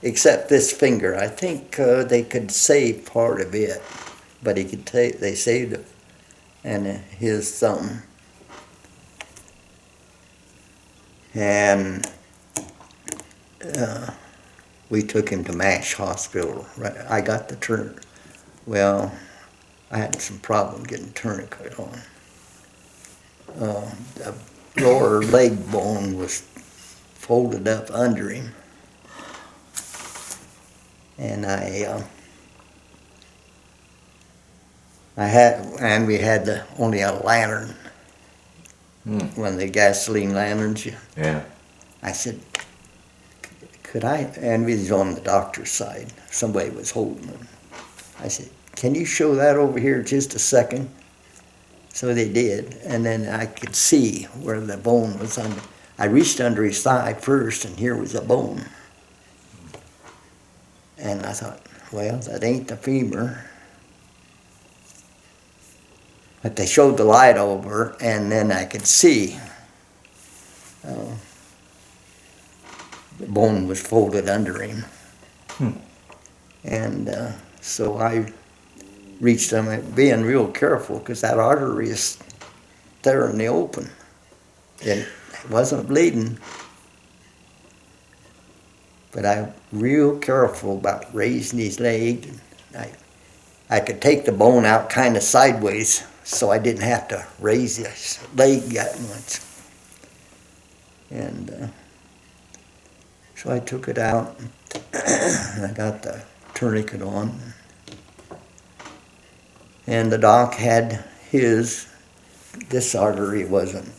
[SPEAKER 2] except this finger. I think they could save part of it, but they saved it, and his thumb. And we took him to MASH Hospital. Right, I got the well, I had some problem getting tourniquet on. The lower leg bone was folded up under him, and we had only a lantern, one of the gasoline lanterns.
[SPEAKER 1] Yeah.
[SPEAKER 2] I said, could I, and we was on the doctor's side, somebody was holding him. I said, can you show that over here just a second? So they did, and then I could see where the bone was under. I reached under his thigh first, and here was a bone. And I thought, well, that ain't the femur. But they showed the light over, and then I could see the bone was folded under him. And so I reached him, being real careful, because that artery is there in the open. It wasn't bleeding. But I was real careful about raising his leg. I could take the bone out kind of sideways, so I didn't have to raise his leg that much. And so I took it out, and I got the tourniquet on. And the doc had this artery wasn't.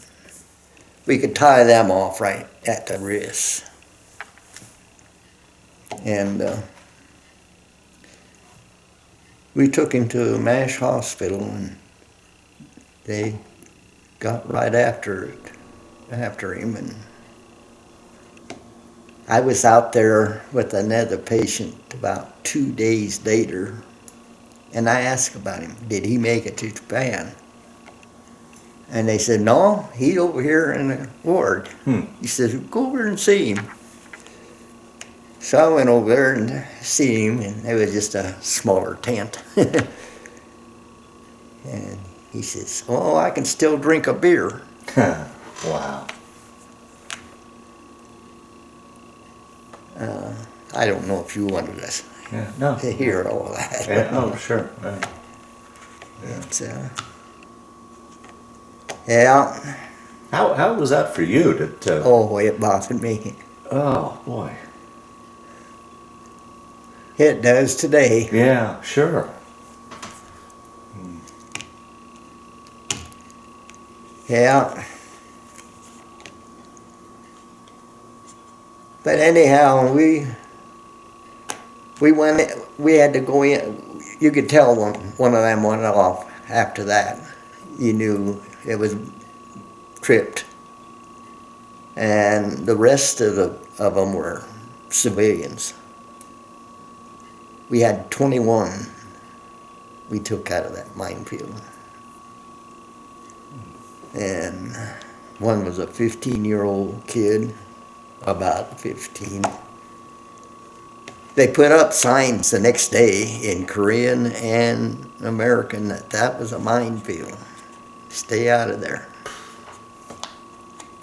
[SPEAKER 2] We could tie them off right at the wrist. And we took him to MASH Hospital, and they got right after him. And I was out there with another patient about 2 days later, and I asked about him. Did he make it to Japan? And they said, no, he's over here in the ward. He says, go over and see him. So I went over there and see him, and it was just a smaller tent. And he says, oh, I can still drink a beer.
[SPEAKER 1] Wow.
[SPEAKER 2] I don't know if you wanted us to hear all that.
[SPEAKER 1] Yeah. Oh, sure.
[SPEAKER 2] It's, yeah.
[SPEAKER 1] How was that for you to?
[SPEAKER 2] Oh, it bothered me.
[SPEAKER 1] Oh boy.
[SPEAKER 2] It does today.
[SPEAKER 1] Yeah, sure.
[SPEAKER 2] Yeah. But anyhow, we went. We had to go in. You could tell when one of them went off after that. You knew it was tripped. And the rest of them were civilians. We had 21 we took out of that minefield. And one was a 15-year-old kid, about 15. They put up signs the next day in Korean and American that was a minefield. Stay out of there.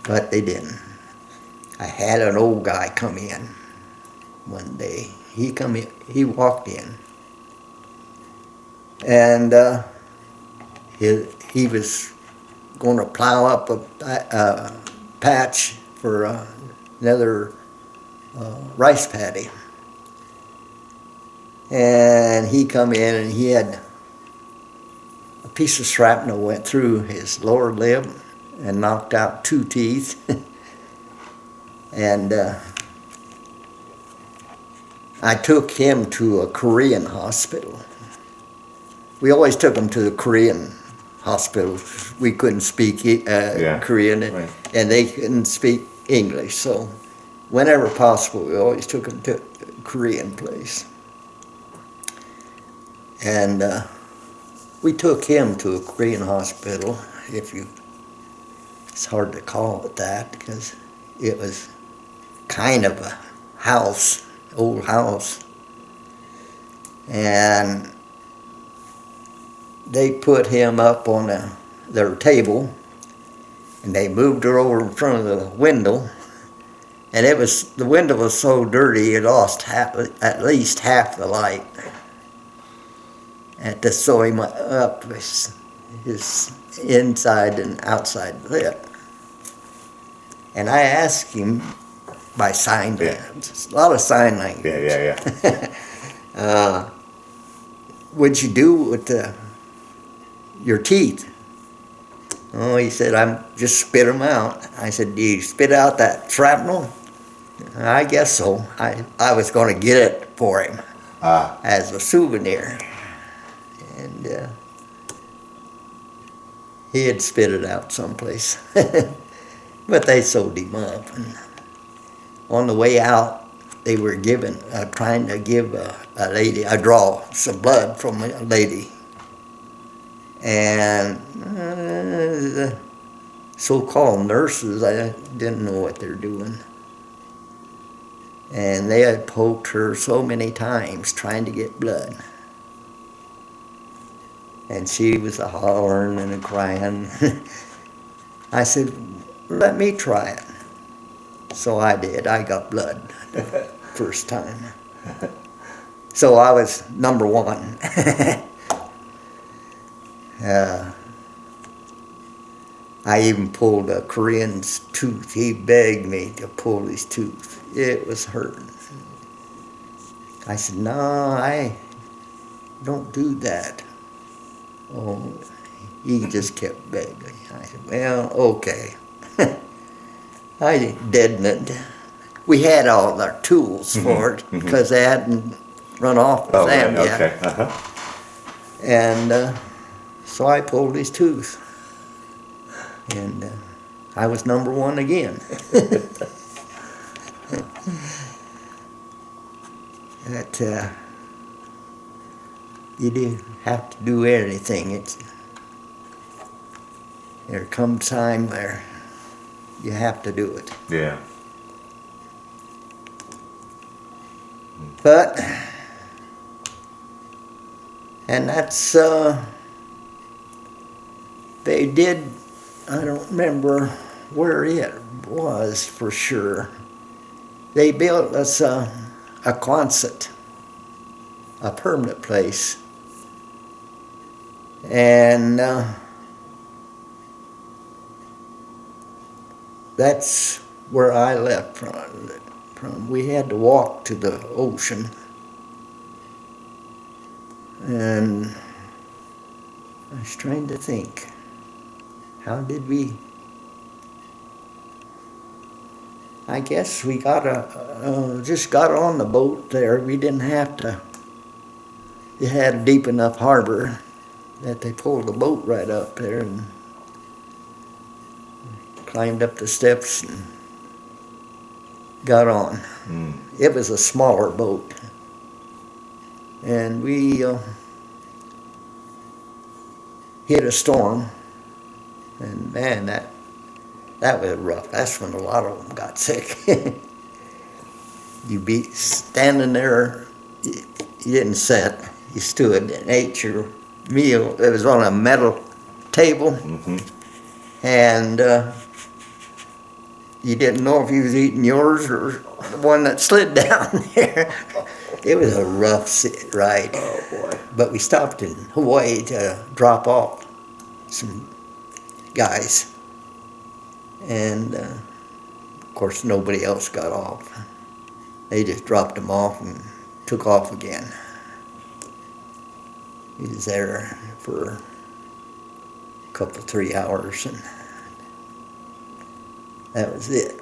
[SPEAKER 2] But they didn't. I had an old guy come in one day. He walked in. And he was going to plow up a patch for another rice paddy. And he come in, and he had a piece of shrapnel went through his lower lip and knocked out 2 teeth. And I took him to a Korean hospital. We always took him to the Korean hospital. We couldn't speak Korean,
[SPEAKER 1] right.
[SPEAKER 2] and they couldn't speak English. So whenever possible, we always took him to a Korean place. And we took him to a Korean hospital, it's hard to call it that because it was kind of a house, old house. And they put him up on their table, and they moved her over in front of the window. And the window was so dirty, it lost at least half the light. And to sew him up, his inside and outside lit. And I asked him by sign language, a lot of sign language.
[SPEAKER 1] Yeah.
[SPEAKER 2] What'd you do with your teeth? Oh, he said, I just spit them out. I said, do you spit out that shrapnel? I guess so. I was going to get it for him as a souvenir. And he had spit it out someplace. But they sewed him up. And on the way out, they were trying to give a lady, draw some blood from a lady. And the so-called nurses, I didn't know what they're doing. And they had poked her so many times trying to get blood. And she was hollering and crying. I said, let me try it. So I did. I got blood first time. So I was number one. I even pulled a Korean's tooth. He begged me to pull his tooth. It was hurting. I said, no, I don't do that. Oh, he just kept begging. I said, well, okay. I didn't. We had all our tools for it because they hadn't run off with them yet.
[SPEAKER 1] Okay.
[SPEAKER 2] And so I pulled his tooth. And I was number one again. That you do have to do anything. There comes time where you have to do it.
[SPEAKER 1] Yeah.
[SPEAKER 2] But, and that's, they did, I don't remember where it was for sure. They built us a Quonset, a permanent place. And that's where I left from. We had to walk to the ocean. And I was trying to think, how did we? I guess we just got on the boat there. We didn't have to. They had a deep enough harbor that they pulled the boat right up there and climbed up the steps and got on. It was a smaller boat. And we hit a storm. And man, that was rough. That's when a lot of them got sick. You'd be standing there, you didn't sit, you stood and ate your meal. It was on a metal table. And you didn't know if you was eating yours or the one that slid down there. It was a rough ride.
[SPEAKER 1] Oh boy.
[SPEAKER 2] But we stopped in Hawaii to drop off some guys. And of course nobody else got off. They just dropped them off and took off again. He was there for a couple, 3 hours, and that was it.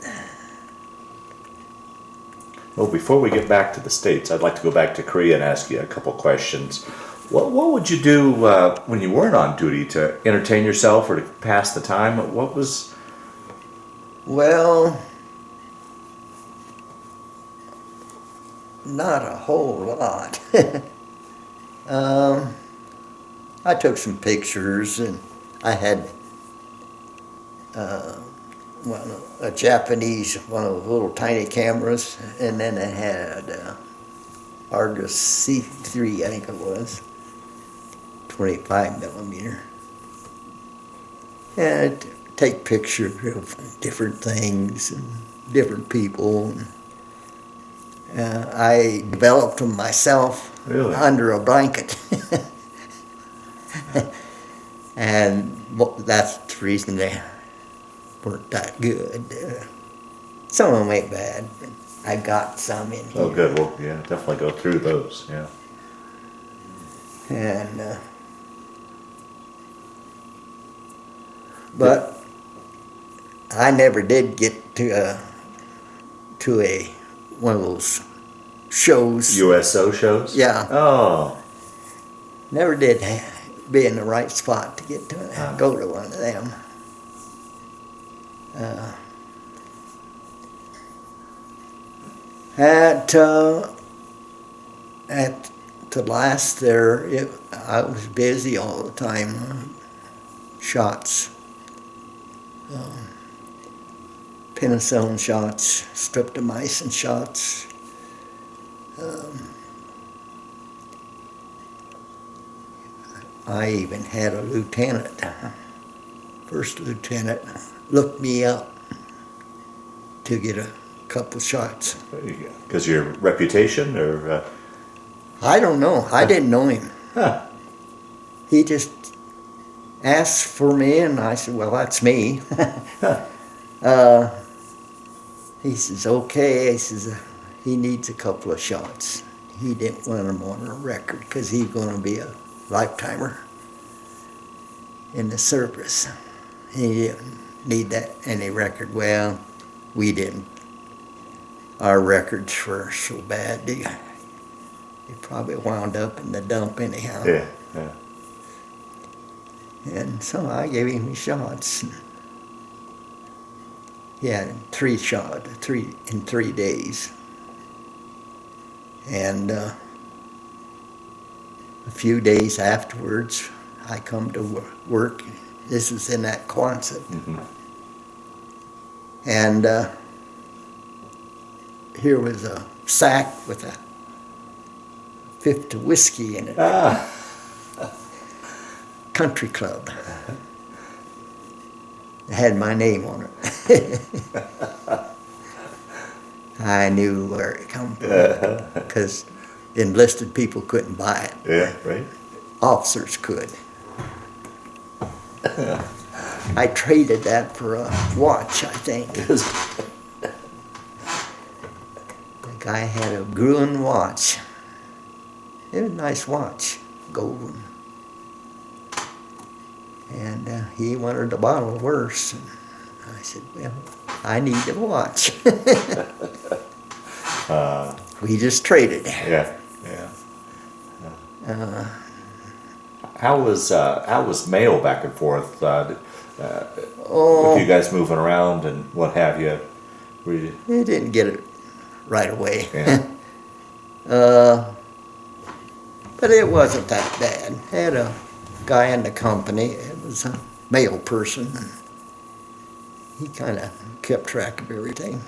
[SPEAKER 1] Well, before we get back to the States, I'd like to go back to Korea and ask you a couple questions. What would you do when you weren't on duty to entertain yourself or to pass the time? What was...
[SPEAKER 2] Well, not a whole lot. I took some pictures, and I had a Japanese, one of those little tiny cameras, and then I had Argus C3, I think it was, 25 millimeter. And I'd take pictures of different things and different people. I developed them myself.
[SPEAKER 1] Really?
[SPEAKER 2] Under a blanket. And that's the reason they weren't that good. Some of them ain't bad, but I got some in here.
[SPEAKER 1] Oh, good. Well, yeah, definitely go through those, yeah.
[SPEAKER 2] And, but I never did get to one of those shows.
[SPEAKER 1] USO shows?
[SPEAKER 2] Yeah.
[SPEAKER 1] Oh.
[SPEAKER 2] Never did be in the right spot to get to go to one of them. At the last there, I was busy all the time. Shots, penicillin shots, streptomycin shots. I even had a lieutenant, first lieutenant, look me up to get a couple shots.
[SPEAKER 1] Because your reputation, or...
[SPEAKER 2] I don't know. I didn't know him.
[SPEAKER 1] Huh.
[SPEAKER 2] He just asked for me, and I said, well, that's me. He says, okay. He says, he needs a couple of shots. He didn't want them on a record because he's going to be a lifetimer in the service. He didn't need that any record. Well, we didn't. Our records were so bad, they probably wound up in the dump anyhow.
[SPEAKER 1] Yeah, yeah.
[SPEAKER 2] And so I gave him his shots. He had 3 shots, in 3 days. And a few days afterwards, I come to work. This was in that Quonset.
[SPEAKER 1] Mm-hmm.
[SPEAKER 2] And here was a sack with a fifth of whiskey in it.
[SPEAKER 1] Ah.
[SPEAKER 2] Country Club. It had my name on it. I knew where it come from because enlisted people couldn't buy it.
[SPEAKER 1] Yeah, right.
[SPEAKER 2] Officers could. I traded that for a watch, I think. The guy had a Gruen watch. It was a nice watch, golden. And he wanted a bottle worse. And I said, well, I need a watch. We just traded.
[SPEAKER 1] Yeah, yeah. How was mail back and forth? With you guys moving around and what have you? Were you...
[SPEAKER 2] He didn't get it right away.
[SPEAKER 1] Yeah.
[SPEAKER 2] But it wasn't that bad. I had a guy in the company, it was a mail person, and he kind of kept track of everything.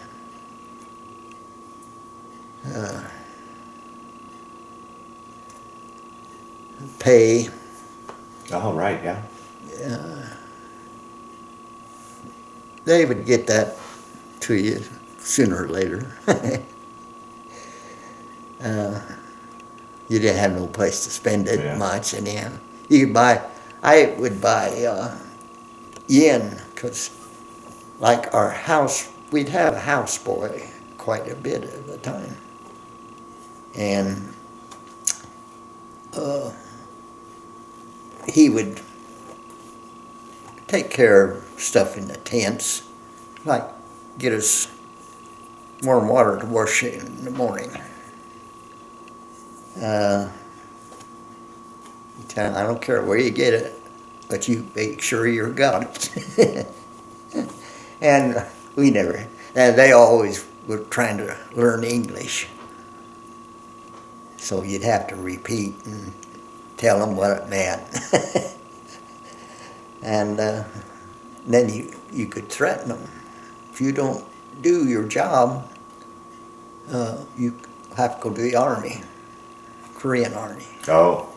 [SPEAKER 2] Pay.
[SPEAKER 1] Oh, right, yeah.
[SPEAKER 2] They would get that to you sooner or later. You didn't have no place to spend it much anyhow. You could buy, I would buy yen, because like our house, we'd have a houseboy quite a bit at the time. And he would take care of stuff in the tents, like get us warm water to wash in the morning. I don't care where you get it, but you make sure you got it. And they always were trying to learn English. So you'd have to repeat and tell them what it meant. And then you could threaten them. If you don't do your job, you have to go to the Army, Korean Army.
[SPEAKER 1] Oh.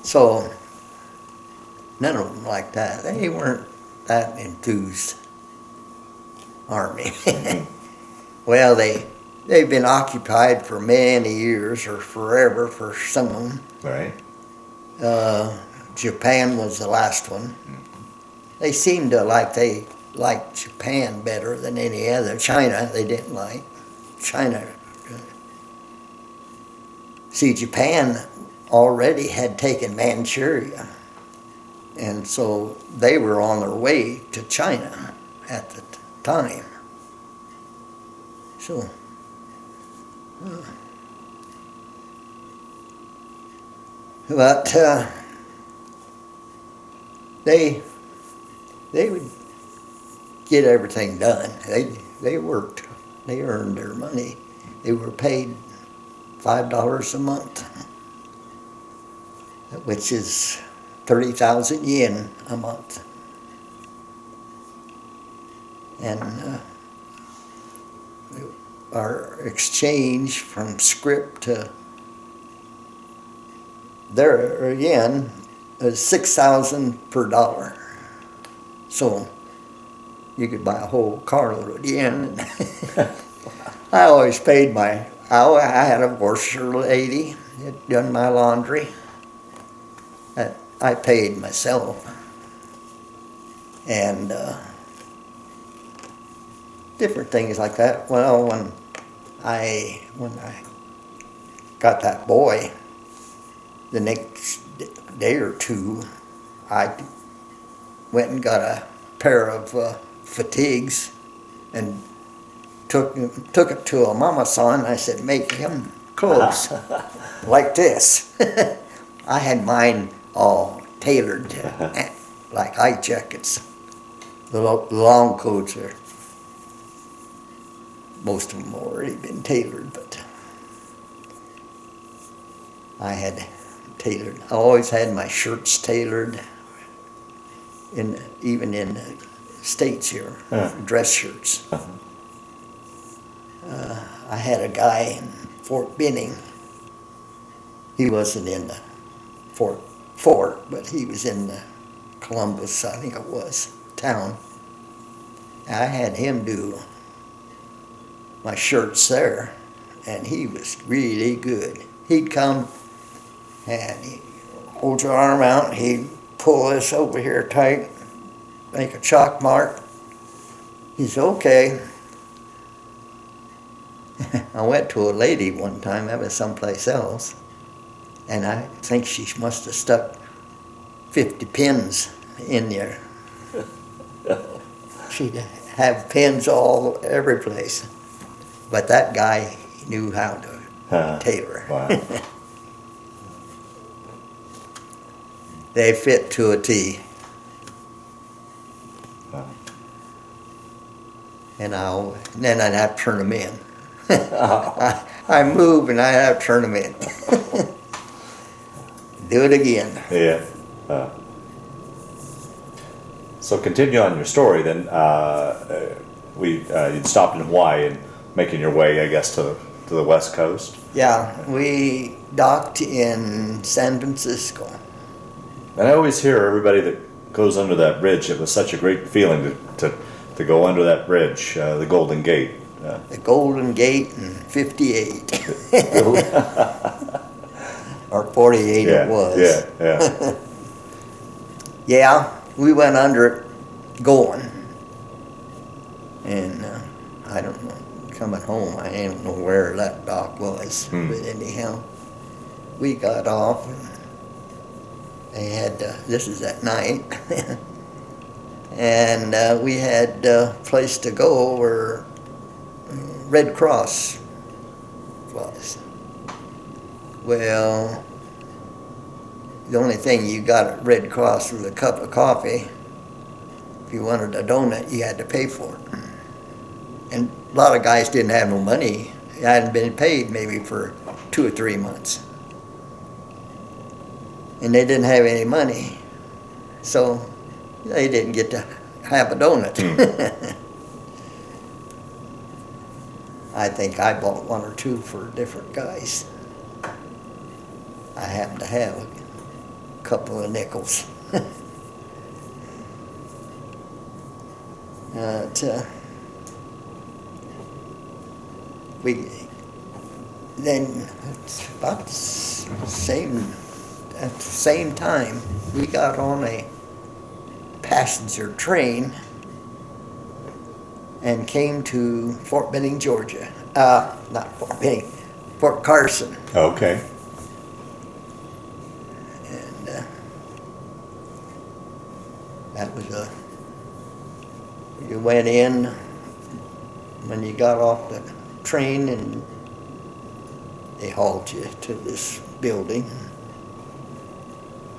[SPEAKER 2] So none of them like that. They weren't that enthused Army. Well, they've been occupied for many years or forever for some of them.
[SPEAKER 1] Right.
[SPEAKER 2] Japan was the last one. They seemed to they liked Japan better than any other. China they didn't like. China. See, Japan already had taken Manchuria, and so they were on their way to China at the time. So, but they would get everything done. They worked. They earned their money. They were paid $5 a month, which is 30,000 yen a month. And our exchange from script to their yen is 6,000 per dollar. So you could buy a whole carload of yen. I always paid I had a washer lady that done my laundry. I paid myself. And different things like that. Well, when I got that boy, the next day or two, I went and got a pair of fatigues and took it to a mama-san. I said, make him clothes like this. I had mine all tailored to, like eye jackets. The long coats are, most of them already been tailored, but I had tailored. I always had my shirts tailored, even in the States here, dress shirts. I had a guy in Fort Benning. He wasn't in the fort, but he was in the Columbus, I think it was, town. I had him do my shirts there, and he was really good. He'd come and he'd hold your arm out, and he'd pull this over here tight, make a chalk mark. He said, okay. I went to a lady one time, that was someplace else, and I think she must have stuck 50 pins in there. She'd have pins every place. But that guy knew how to tailor.
[SPEAKER 1] Wow.
[SPEAKER 2] They fit to a T.
[SPEAKER 1] Wow.
[SPEAKER 2] And then I'd have to turn them in. I move and I'd have to turn them in. Do it again.
[SPEAKER 1] Yeah. So continue on your story then. You'd stopped in Hawaii and making your way, I guess, to the West Coast.
[SPEAKER 2] Yeah, we docked in San Francisco.
[SPEAKER 1] And I always hear everybody that goes under that bridge, it was such a great feeling to go under that bridge, the Golden Gate.
[SPEAKER 2] The Golden Gate in 58. Or 48 it was.
[SPEAKER 1] Yeah.
[SPEAKER 2] Yeah, we went under it going. And I don't know, coming home, I don't know where that dock was. But anyhow, we got off. And they had, this is at night. And we had a place to go where Red Cross was. Well, the only thing you got at Red Cross was a cup of coffee. If you wanted a donut, you had to pay for it. And a lot of guys didn't have no money. They hadn't been paid maybe for 2 or 3 months. And they didn't have any money. So they didn't get to have a donut. I think I bought 1 or 2 for different guys. I happened to have a couple of nickels. We then about the same time we got on a passenger train and came to Fort Benning, Georgia. Not Fort Benning, Fort Carson.
[SPEAKER 1] Okay.
[SPEAKER 2] And that was you went in when you got off the train and they hauled you to this building.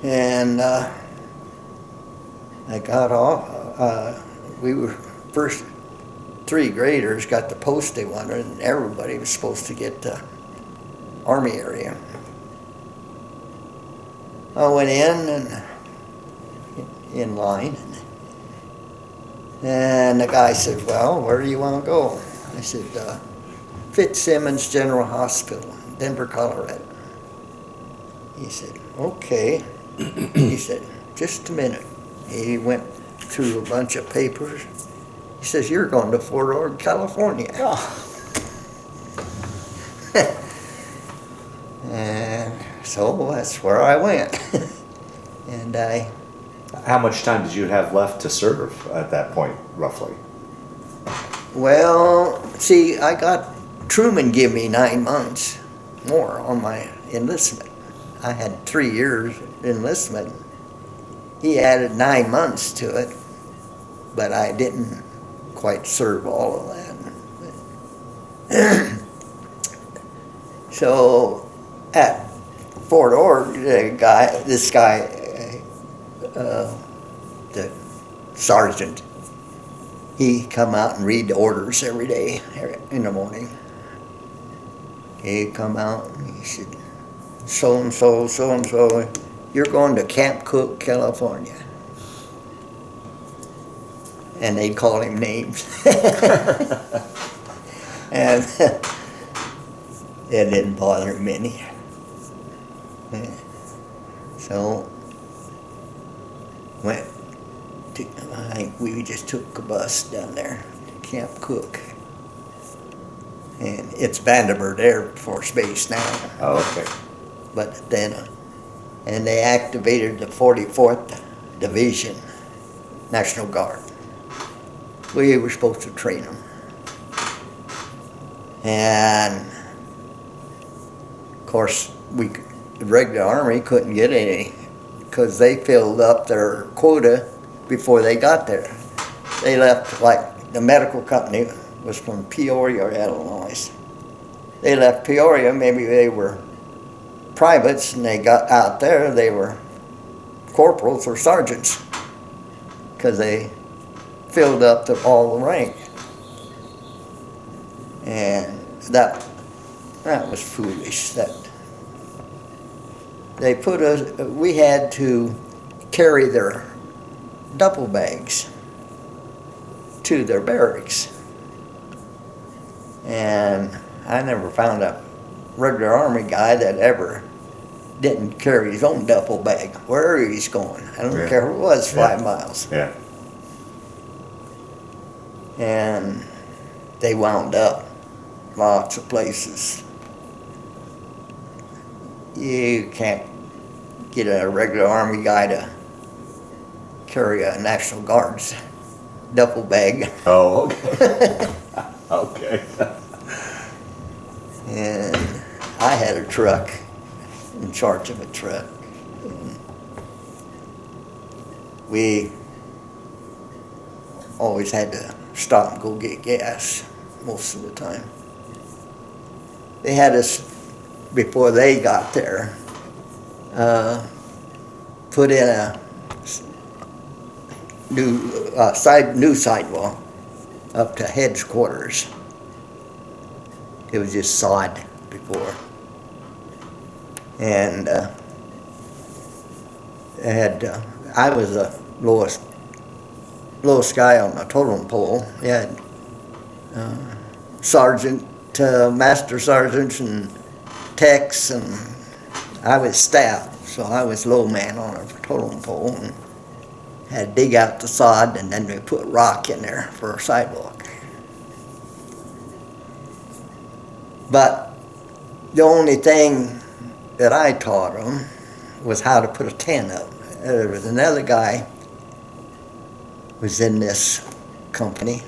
[SPEAKER 2] And I got off, we were first 3 graders got the post they wanted, and everybody was supposed to get the Army area. I went in line, and the guy said, "Well, where do you want to go?" I said, "Fitzsimmons General Hospital, Denver, Colorado." He said, "Okay." He said, "Just a minute." He went through a bunch of papers. He says, "You're going to Fort Ord, California."
[SPEAKER 1] Oh.
[SPEAKER 2] And so that's where I went. And
[SPEAKER 1] How much time did you have left to serve at that point, roughly?
[SPEAKER 2] well, see, I got Truman give me 9 months more on my enlistment. I had 3 years enlistment. He added 9 months to it, but I didn't quite serve all of that. So at Fort Ord, this guy, the sergeant, he come out and read the orders every day in the morning. He'd come out and he said, "So-and-so, so-and-so, you're going to Camp Cook, California." And they'd call him names. And it didn't bother him any. So went to, I think we just took a bus down there to Camp Cook. And it's Vandenberg Air Force Base now.
[SPEAKER 1] Oh, okay.
[SPEAKER 2] But then, and they activated the 44th Division National Guard. We were supposed to train them. And of course, the regular Army couldn't get any because they filled up their quota before they got there. They left, like the medical company was from Peoria, Illinois. They left Peoria, maybe they were privates, and they got out there, they were corporals or sergeants because they filled up all the rank. And that was foolish. That they put us, we had to carry their duffel bags to their barracks. And I never found a regular Army guy that ever didn't carry his own duffel bag wherever he's going. I don't care if it was 5 miles.
[SPEAKER 1] Yeah.
[SPEAKER 2] And they wound up lots of places. You can't get a regular Army guy to carry a National Guard's duffel bag.
[SPEAKER 1] Oh, okay. Okay.
[SPEAKER 2] And I had a truck, in charge of a truck. And we always had to stop and go get gas most of the time. they had us, before they got there, put in a new sidewalk up to headquarters. It was just sod before. And I was the lowest guy on the totem pole. We had sergeant, master sergeants and techs, and I was staff, so I was low man on a totem pole, and had to dig out the sod, and then we put rock in there for a sidewalk. But the only thing that I taught them was how to put a tent up. There was another guy was in this company.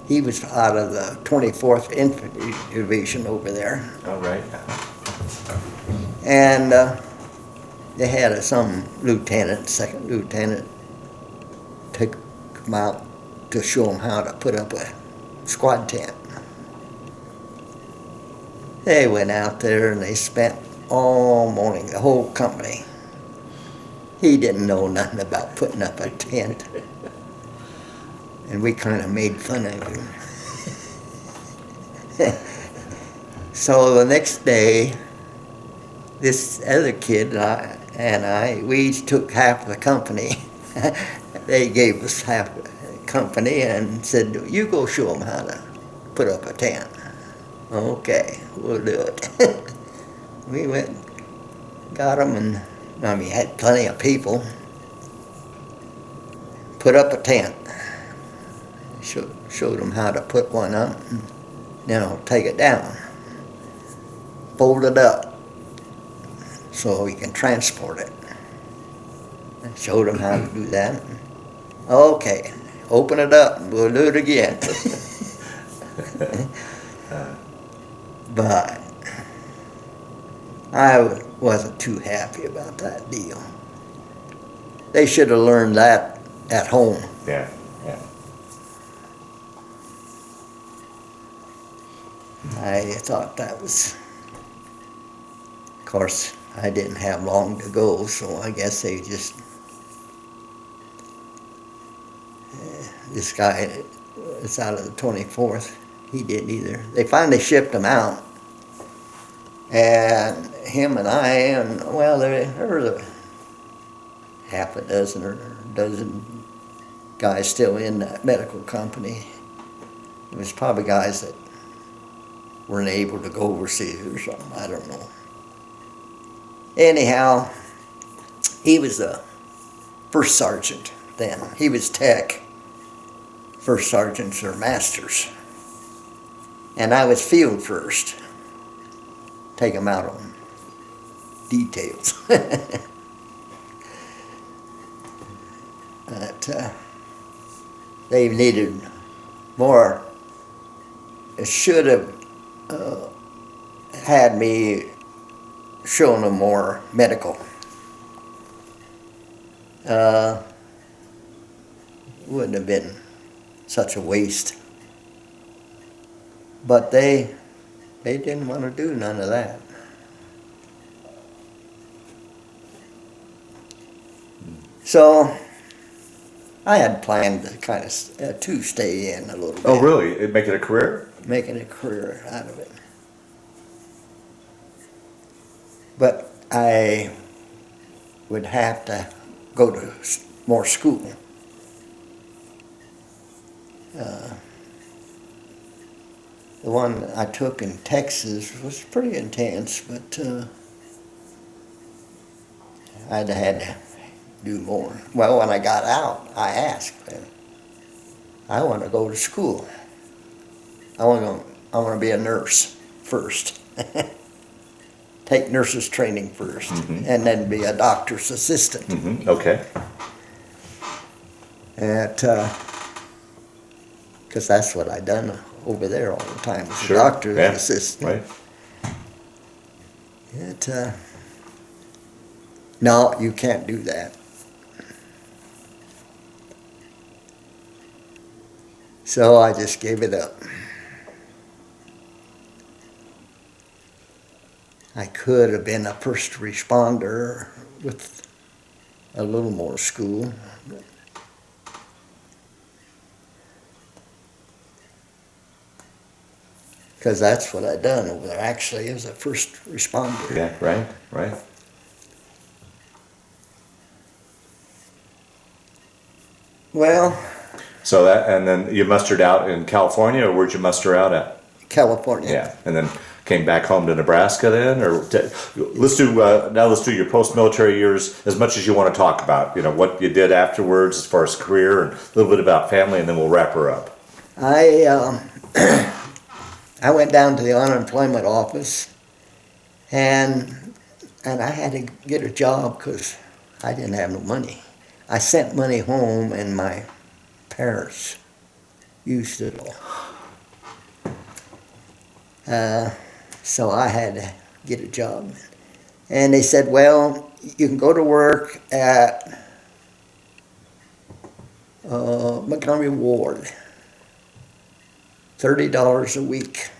[SPEAKER 2] He was out of the 24th Infantry Division over there.
[SPEAKER 1] All right.
[SPEAKER 2] And they had some lieutenant, second lieutenant, took them out to show them how to put up a squad tent. They went out there and they spent all morning, the whole company. He didn't know nothing about putting up a tent. And we kind of made fun of him. So the next day, this other kid and I, we each took half the company. They gave us half the company and said, you go show them how to put up a tent. Okay, we'll do it. We went, got them, and had plenty of people. Put up a tent. Showed them how to put one up, and then I'll take it down. Fold it up so we can transport it. I showed them how to do that. Okay, open it up, and we'll do it again. But I wasn't too happy about that deal. They should have learned that at home.
[SPEAKER 1] Yeah, yeah.
[SPEAKER 2] I thought that was, of course, I didn't have long to go, so I guess they just, this guy that's out of the 24th, he didn't either. They finally shipped him out, and him and I, and well, there were half a dozen or a dozen guys still in that medical company. It was probably guys that weren't able to go overseas or something, I don't know. Anyhow, he was the first sergeant then. He was tech. First sergeants are masters. And I was field first. Take them out on details. But they needed more. It should have had me showing them more medical. Wouldn't have been such a waste. But they didn't want to do none of that. So I had planned to kind of to stay in a little bit.
[SPEAKER 1] Oh, really? It'd make it a career?
[SPEAKER 2] Making a career out of it. But I would have to go to more school. The one I took in Texas was pretty intense, but I'd had to do more. Well, when I got out, I asked, I want to go to school. I want to be a nurse first. Take nurse's training first,
[SPEAKER 1] Mm-hmm.
[SPEAKER 2] and then be a doctor's assistant.
[SPEAKER 1] Mm-hmm. Okay.
[SPEAKER 2] Because that's what I done over there all the time, was
[SPEAKER 1] Sure.
[SPEAKER 2] a doctor's
[SPEAKER 1] Yeah.
[SPEAKER 2] assistant.
[SPEAKER 1] Right.
[SPEAKER 2] No, you can't do that. So I just gave it up. I could have been a first responder with a little more school. Because that's what I done over there, actually, as a first responder.
[SPEAKER 1] Yeah, right, right.
[SPEAKER 2] Well,
[SPEAKER 1] So that, and then you mustered out in California, or where'd you muster out at?
[SPEAKER 2] California.
[SPEAKER 1] Yeah, and then came back home to Nebraska then, or let's do now. Let's do your post-military years as much as you want to talk about. You know what you did afterwards as far as career and a little bit about family, and then we'll wrap her up.
[SPEAKER 2] I went down to the unemployment office, and I had to get a job because I didn't have no money. I sent money home, and my parents used it all. So I had to get a job. And they said, well, you can go to work at Montgomery Ward, $30 a week,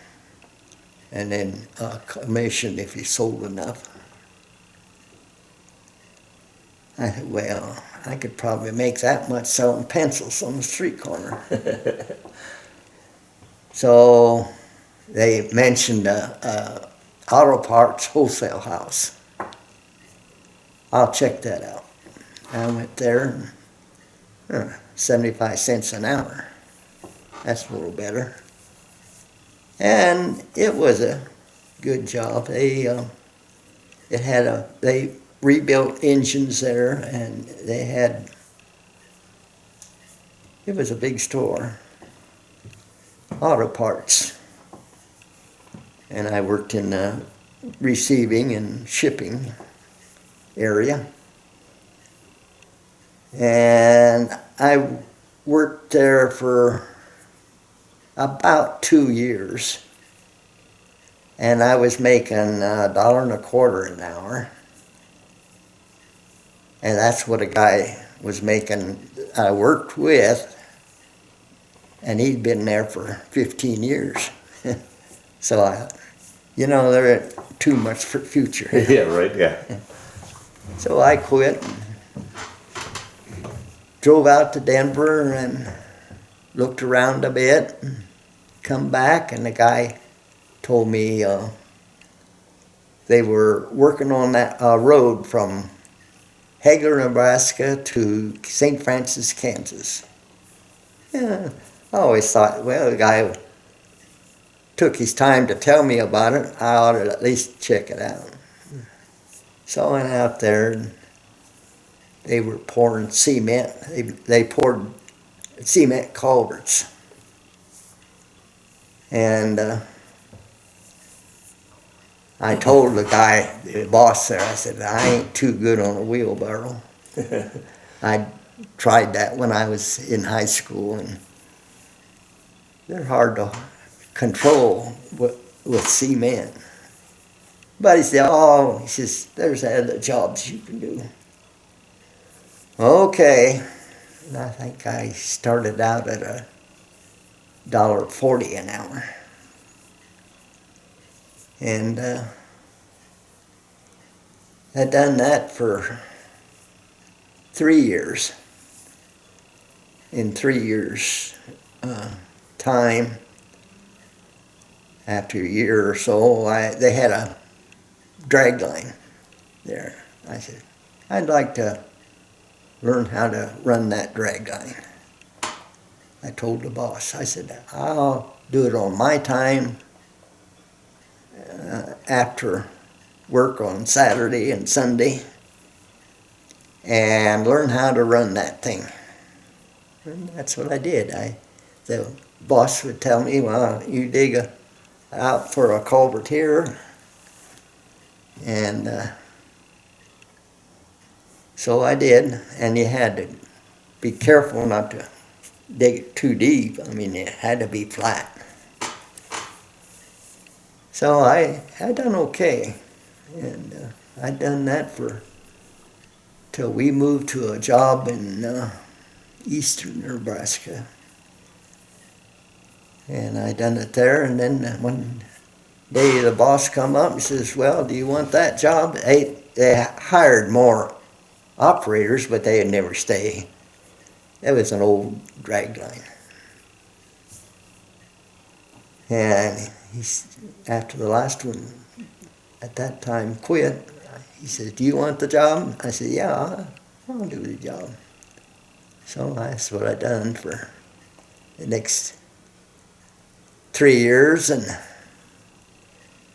[SPEAKER 2] and then a commission if you sold enough. I said, well, I could probably make that much selling pencils on the street corner. So they mentioned a auto parts wholesale house. I'll check that out. I went there, 75 cents an hour. That's a little better. And it was a good job. They rebuilt engines there, and it was a big store, auto parts. And I worked in the receiving and shipping area. And I worked there for about 2 years. And I was making $1.25 an hour. And that's what a guy was making I worked with. And he'd been there for 15 years. So there ain't too much for future.
[SPEAKER 1] Yeah, right, yeah.
[SPEAKER 2] So I quit, drove out to Denver and looked around a bit, and come back, and the guy told me they were working on that road from Hagler, Nebraska to St. Francis, Kansas. Yeah, I always thought, well, the guy took his time to tell me about it, I ought to at least check it out. So I went out there, and they were pouring cement. They poured cement culverts. And I told the guy, the boss there, I said, I ain't too good on a wheelbarrow. I tried that when I was in high school, and they're hard to control with cement. But he says, there's other jobs you can do. Okay. And I think I started out at $1.40 an hour. And I'd done that for 3 years. In 3 years' time, after a year or so, they had a drag line there. I said, I'd like to learn how to run that drag line. I told the boss, I said, I'll do it on my time after work on Saturday and Sunday and learn how to run that thing. And that's what I did. The boss would tell me, well, you dig out for a culvert here, and so I did, and you had to be careful not to dig it too deep. I mean, it had to be flat. So I done okay, and I done that till we moved to a job in eastern Nebraska. And I done it there, and then when day the boss come up and says, well, do you want that job? They hired more operators, but they'd never stay. That was an old drag line. And after the last one at that time quit, he says, do you want the job? I said, yeah, I'll do the job. So that's what I done for the next 3 years,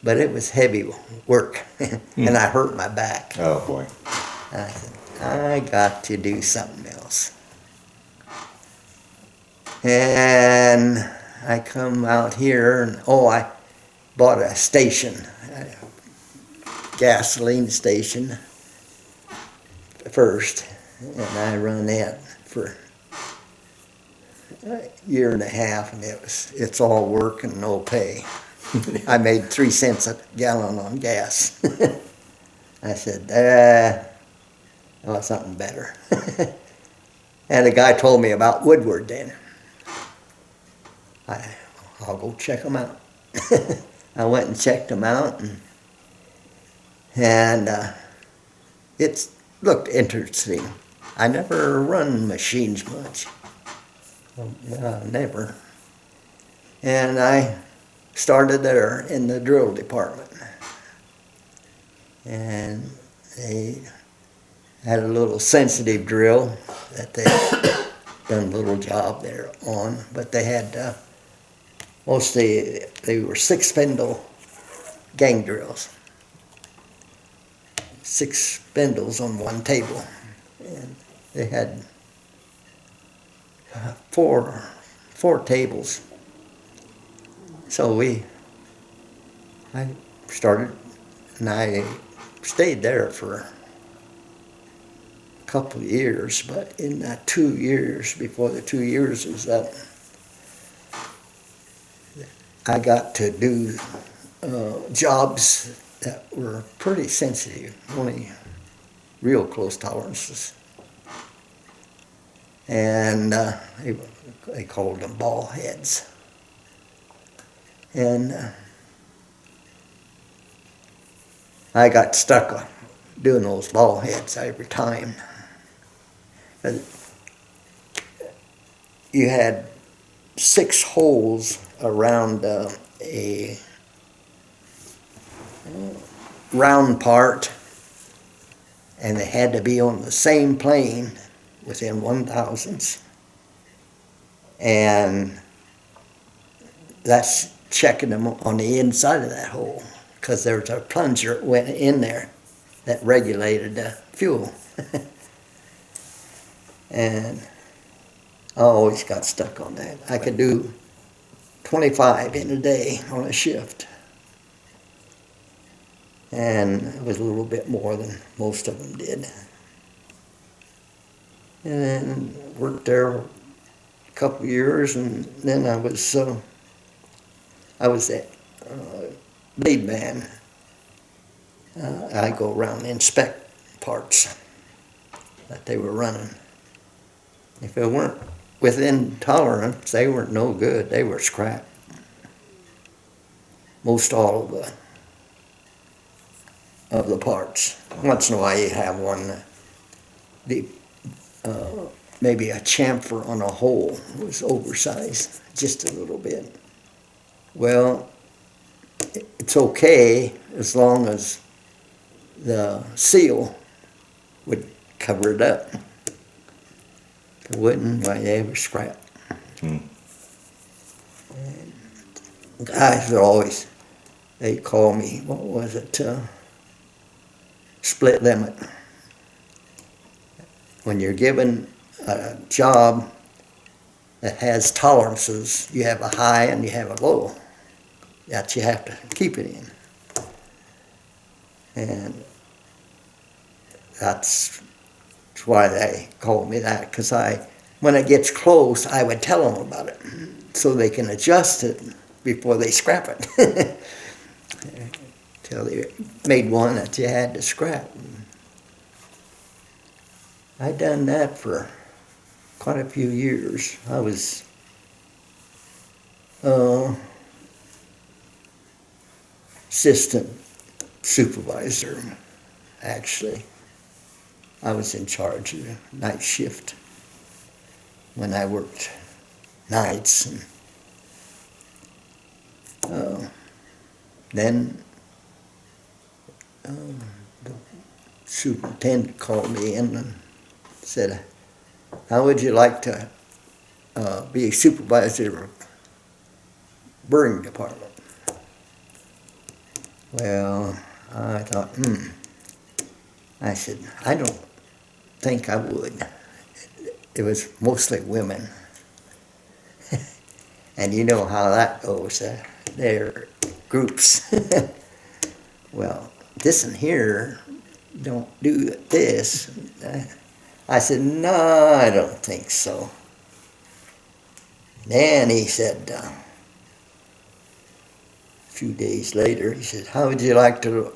[SPEAKER 2] but it was heavy work, and I hurt my back.
[SPEAKER 1] Oh boy.
[SPEAKER 2] I said, I got to do something else. And I come out here, and I bought a station, a gasoline station first, and I run that for a year and a half, and it's all work and no pay. I made 3 cents a gallon on gas. I said, I want something better. And the guy told me about Woodward then. I'll go check them out. I went and checked them out, and it looked interesting. I never run machines much. Never. And I started there in the drill department. And they had a little sensitive drill that they done a little job there on, but they had mostly, they were 6 spindle gang drills. 6 spindles on one table. And they had four tables. So I started, and I stayed there for a couple of years, but in that 2 years, before the 2 years was up, I got to do jobs that were pretty sensitive, only real close tolerances. And they called them ball heads. And I got stuck doing those ball heads every time. You had 6 holes around a round part, and they had to be on the same plane within 1/1000ths. And that's checking them on the inside of that hole, because there's a plunger that went in there that regulated the fuel. And I always got stuck on that. I could do 25 in a day on a shift. And it was a little bit more than most of them did. And then worked there a couple of years, and then I was that lead man. I go around and inspect parts that they were running. If they weren't within tolerance, they weren't no good. They were scrap. Most all of the parts. Once in a while you have one, maybe a chamfer on a hole was oversized just a little bit. Well, it's okay as long as the seal would cover it up. If it wouldn't, why, they were scrap. Guys would always, they call me, what was it, split limit. When you're given a job that has tolerances, you have a high and you have a low that you have to keep it in. And that's why they called me that, because when it gets close, I would tell them about it so they can adjust it before they scrap it. Till they made one that you had to scrap. I done that for quite a few years. I was assistant supervisor, actually. I was in charge of the night shift when I worked nights. And, then the superintendent called me in and said, how would you like to be a supervisor of burning department? Well, I thought, I said, I don't think I would. It was mostly women. And you know how that goes. They're groups. Well, this one here don't do this. I said, no, I don't think so. Then he said, a few days later, he said, how would you like to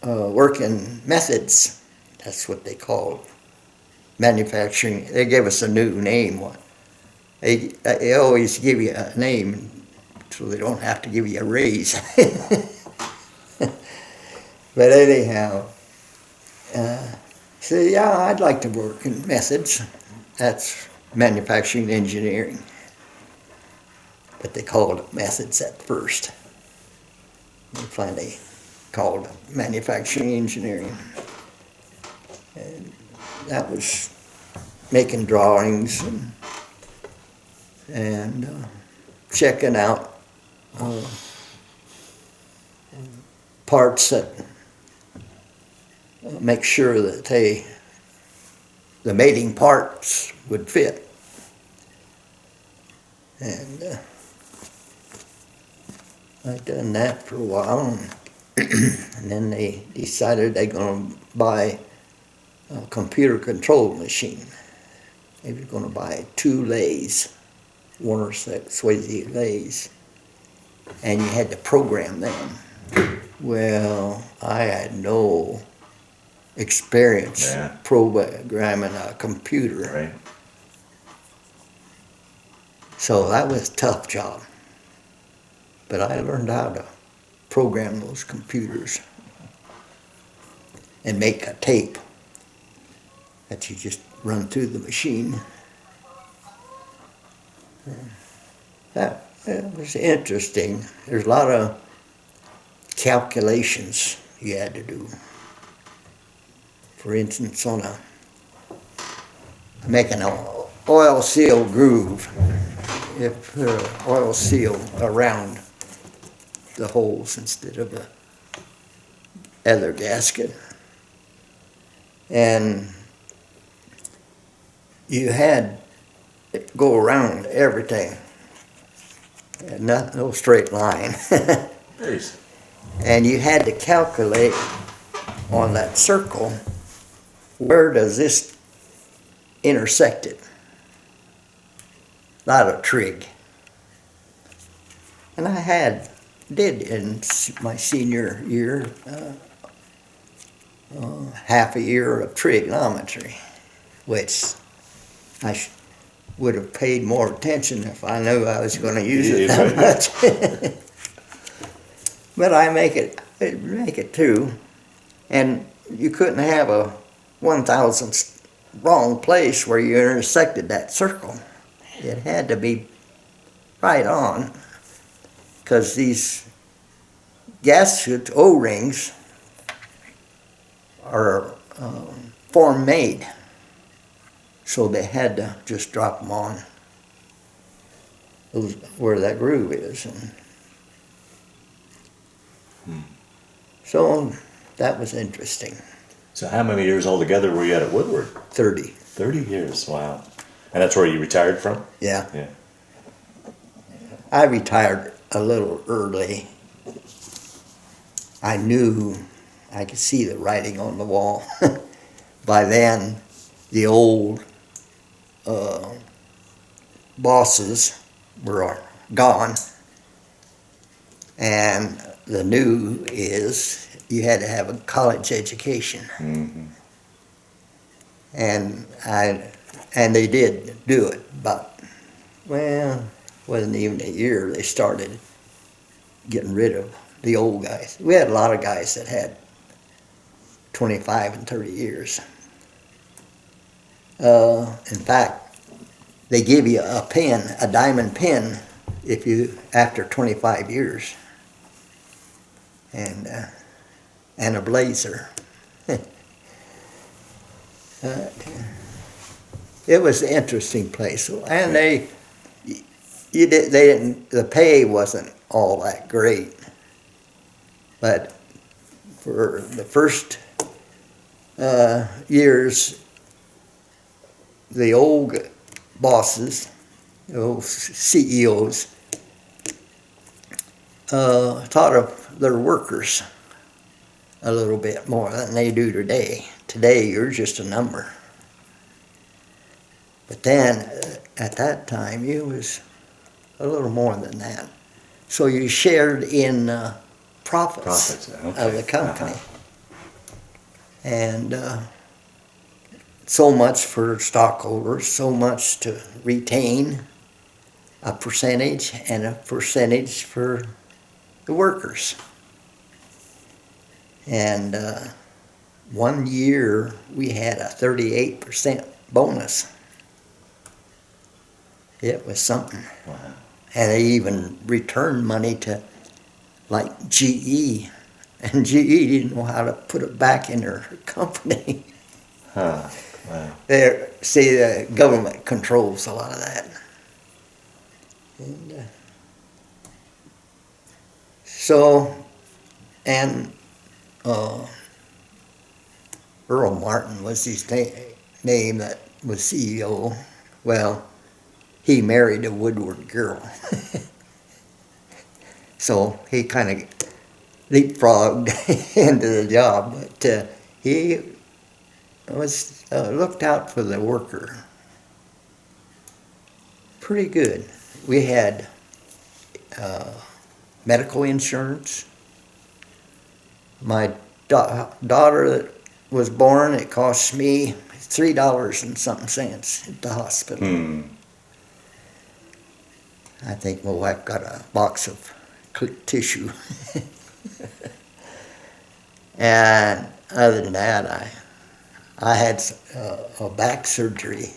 [SPEAKER 2] work in methods? That's what they called manufacturing. They gave us a new name. They always give you a name so they don't have to give you a raise. But anyhow, so yeah, I'd like to work in methods. That's manufacturing engineering. But they called it methods at first. They finally called it manufacturing engineering. And that was making drawings and checking out parts that make sure that the mating parts would fit. And I've done that for a while, and then they decided they're going to buy a computer controlled machine. They were going to buy 2 lathes, Warner Swayze lathes, and you had to program them. Well, I had no experience programming a computer.
[SPEAKER 1] Right.
[SPEAKER 2] So that was a tough job. But I learned how to program those computers and make a tape that you just run through the machine. That was interesting. There's a lot of calculations you had to do. For instance, making an oil seal groove, if oil seal around the holes instead of a leather gasket. And you had to go around everything. No straight line.
[SPEAKER 1] Nice.
[SPEAKER 2] And you had to calculate on that circle, where does this intersect it? A lot of trig. And I did in my senior year half a year of trigonometry, which I would have paid more attention if I knew I was going to use it that much. But I make it too, and you couldn't have a 1,000th wrong place where you intersected that circle. It had to be right on, because these gasket O-rings are form made, so they had to just drop them on where that groove is. So that was interesting.
[SPEAKER 1] So how many years altogether were you at Woodward?
[SPEAKER 2] 30.
[SPEAKER 1] 30 years, wow. And that's where you retired from?
[SPEAKER 2] Yeah.
[SPEAKER 1] Yeah.
[SPEAKER 2] I retired a little early. I knew I could see the writing on the wall. By then, the old bosses were gone, and the new is you had to have a college education.
[SPEAKER 1] Mm-hmm.
[SPEAKER 2] And they did do it, but, well, wasn't even a year they started getting rid of the old guys. We had a lot of guys that had 25 and 30 years. In fact, they give you a pin, a diamond pin, if you after 25 years, and a blazer. It was an interesting place, and they didn't. The pay wasn't all that great, but for the first years, the old bosses, the old CEOs, thought of their workers a little bit more than they do today. Today, you're just a number. But then, at that time, you was a little more than that. So you shared in profits
[SPEAKER 1] okay.
[SPEAKER 2] of the company. And so much for stockholders, so much to retain a percentage, and a percentage for the workers. And 1 year we had a 38% bonus. It was something.
[SPEAKER 1] Wow.
[SPEAKER 2] And they even returned money to like GE, and GE didn't know how to put it back in their company.
[SPEAKER 1] Huh. Wow.
[SPEAKER 2] See, the government controls a lot of that. And Earl Martin was his name that was CEO. Well, he married a Woodward girl. So he kind of leapfrogged into the job, but he was looked out for the worker pretty good. We had medical insurance. My daughter that was born, it cost me $3 and something cents at the hospital. I think my wife got a box of tissue. And other than that, I had a back surgery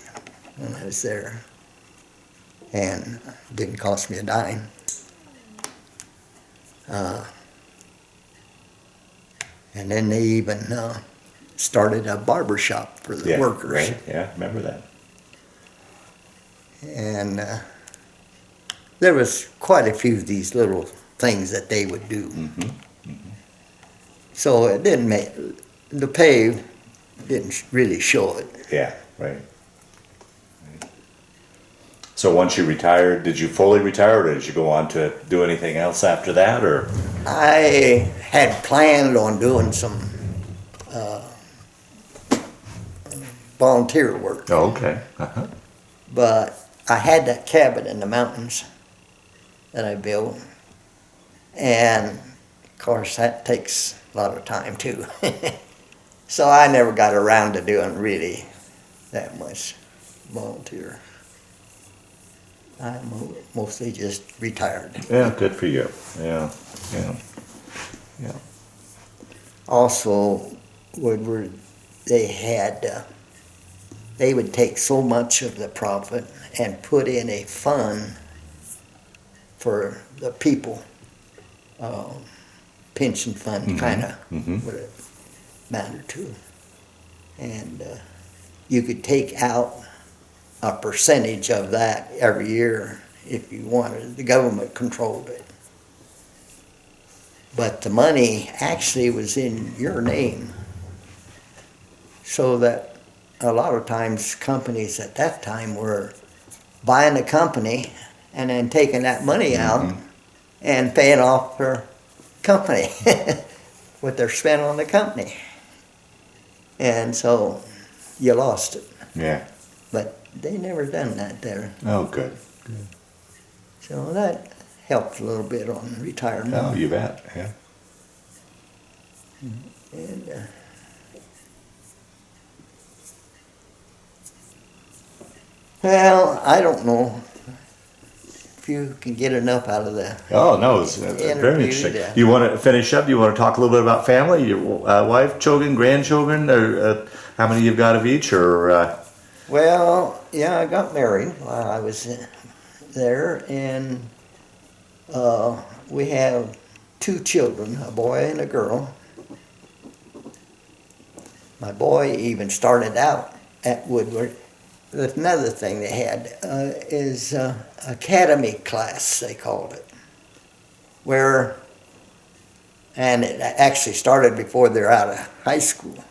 [SPEAKER 2] when I was there, and it didn't cost me a dime. And then they even started a barber shop for the workers.
[SPEAKER 1] Right. Yeah, remember that.
[SPEAKER 2] And there was quite a few of these little things that they would do. So it didn't make, the pay didn't really show it.
[SPEAKER 1] Yeah, right. So once you retired, did you fully retire, or did you go on to do anything else after that, or?
[SPEAKER 2] I had planned on doing some volunteer work,
[SPEAKER 1] Oh, okay.
[SPEAKER 2] but I had that cabin in the mountains that I built, and of course that takes a lot of time too. So I never got around to doing really that much volunteer. I mostly just retired.
[SPEAKER 1] Yeah, good for you. Yeah.
[SPEAKER 2] Also, Woodward, they would take so much of the profit and put in a fund for the people, pension fund kind of what it mattered to. And you could take out a percentage of that every year if you wanted. The government controlled it. But the money actually was in your name. So that a lot of times companies at that time were buying a company and then taking that money out and paying off their company, what they're spending on the company. And so you lost it.
[SPEAKER 1] Yeah.
[SPEAKER 2] But they never done that there.
[SPEAKER 1] Oh, good.
[SPEAKER 2] So that helped a little bit on retirement.
[SPEAKER 1] Oh, you bet. Yeah.
[SPEAKER 2] And well, I don't know. if you can get enough out of the
[SPEAKER 1] Oh, no, it's
[SPEAKER 2] interview.
[SPEAKER 1] very interesting. You want to finish up? You want to talk a little bit about family? Your wife, children, grandchildren, or how many you've got of each? Or
[SPEAKER 2] Well, yeah, I got married while I was there, and we have 2 children, a boy and a girl. My boy even started out at Woodward. That's another thing they had is academy class, they called it, where, and it actually started before they're out of high school.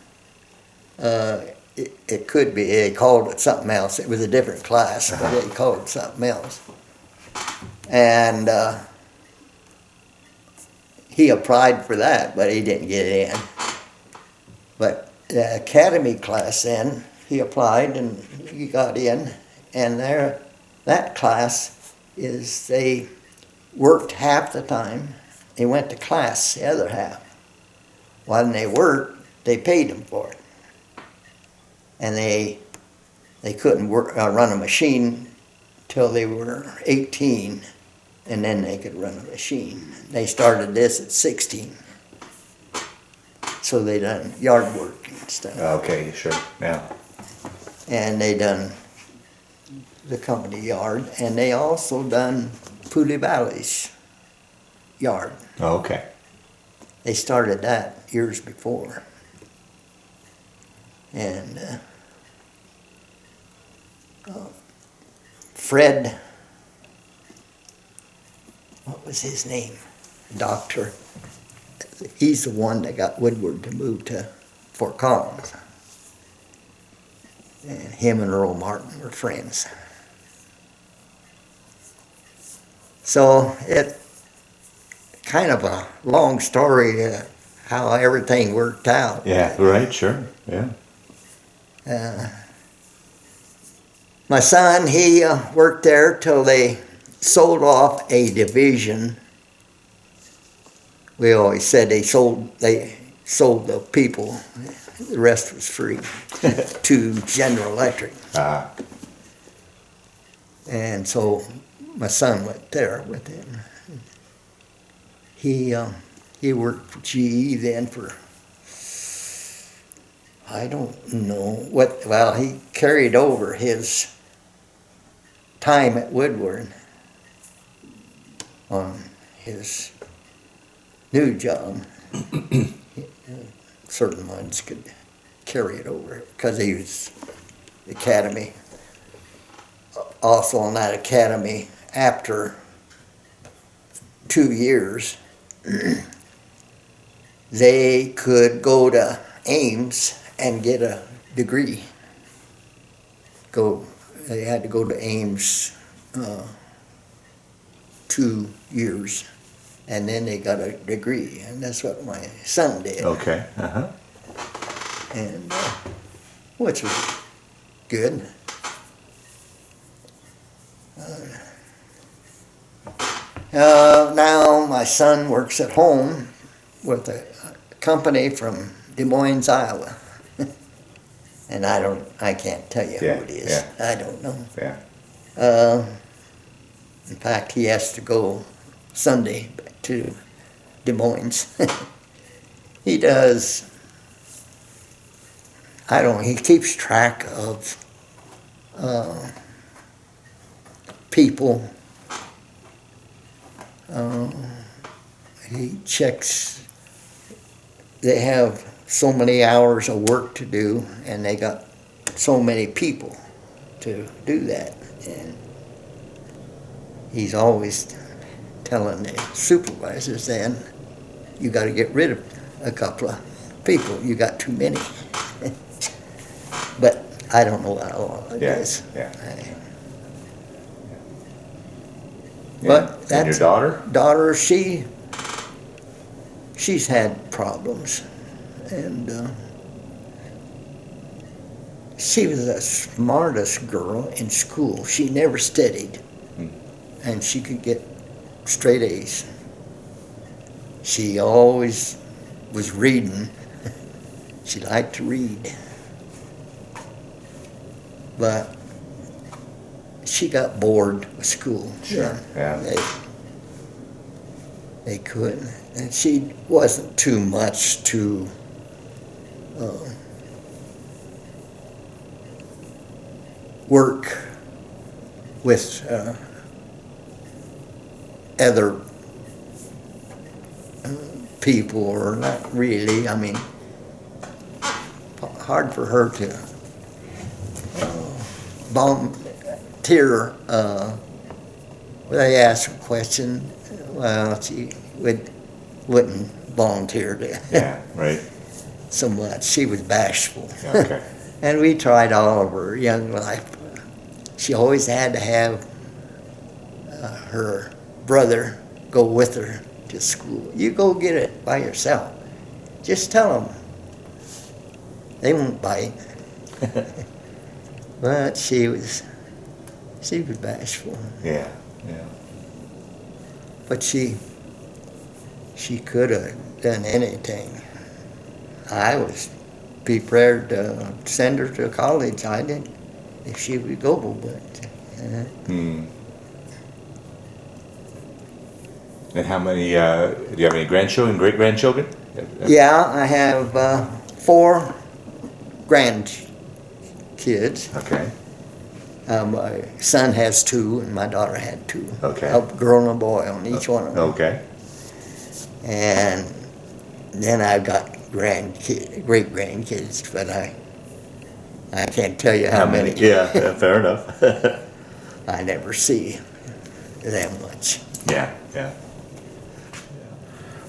[SPEAKER 2] It could be, they called it something else. It was a different class, but they called it something else. And he applied for that, but he didn't get in. But the academy class then, he applied and he got in. And there, that class is they worked half the time. They went to class the other half. When they worked, they paid them for it. And they couldn't run a machine till they were 18, and then they could run a machine. They started this at 16. So they done yard work and stuff.
[SPEAKER 1] okay, sure, yeah.
[SPEAKER 2] And they done the company yard, and they also done Puli Valley's yard.
[SPEAKER 1] Okay.
[SPEAKER 2] They started that years before. And Fred, what was his name? Doctor. He's the one that got Woodward to move to Fort Collins. And him and Earl Martin were friends. So it kind of a long story how everything worked out.
[SPEAKER 1] Yeah, right, sure, yeah.
[SPEAKER 2] My son, he worked there till they sold off a division. We always said they sold the people, the rest was free, to General Electric.
[SPEAKER 1] Ah,
[SPEAKER 2] And so my son went there with him. He worked for GE then for, I don't know what, well, he carried over his time at Woodward on his new job. Certain ones could carry it over because he was the academy. Also on that academy, after 2 years, they could go to Ames and get a degree. They had to go to Ames 2 years, and then they got a degree, and that's what my son did.
[SPEAKER 1] okay, uh-huh.
[SPEAKER 2] And which was good. Now my son works at home with a company from Des Moines, Iowa. And I can't tell you
[SPEAKER 1] Yeah,
[SPEAKER 2] who it is.
[SPEAKER 1] yeah.
[SPEAKER 2] I don't know.
[SPEAKER 1] Yeah.
[SPEAKER 2] In fact, he has to go Sunday to Des Moines. He does, he keeps track of people. He checks, they have so many hours of work to do, and they got so many people to do that. And he's always telling the supervisors then, you got to get rid of a couple of people. You got too many. But I don't know how it is.
[SPEAKER 1] Yeah.
[SPEAKER 2] But
[SPEAKER 1] And
[SPEAKER 2] that's
[SPEAKER 1] your daughter?
[SPEAKER 2] She's had problems, and she was the smartest girl in school. She never studied, and she could get straight A's. She always was reading. She liked to read, but she got bored with school.
[SPEAKER 1] Sure. Yeah.
[SPEAKER 2] They couldn't. And she wasn't too much to work with other people, or not really. I mean, hard for her to volunteer. They asked a question. Well, she wouldn't volunteer to
[SPEAKER 1] Yeah, right.
[SPEAKER 2] so much. She was bashful.
[SPEAKER 1] Okay.
[SPEAKER 2] And we tried all of her young life. She always had to have her brother go with her to school. You go get it by yourself. Just tell them. They won't bite. But she was bashful.
[SPEAKER 1] Yeah, yeah.
[SPEAKER 2] But she could have done anything. I was prepared to send her to college. I didn't, if she would go, but.
[SPEAKER 1] And how many, do you have any grandchildren, great-grandchildren?
[SPEAKER 2] Yeah, I have 4 grandkids.
[SPEAKER 1] Okay.
[SPEAKER 2] My son has 2, and my daughter had 2.
[SPEAKER 1] Okay.
[SPEAKER 2] A girl and a boy on each one of them.
[SPEAKER 1] Okay.
[SPEAKER 2] And then I've got great-grandkids, but I can't tell you how many.
[SPEAKER 1] Yeah, fair enough.
[SPEAKER 2] I never see that much.
[SPEAKER 1] Yeah, yeah.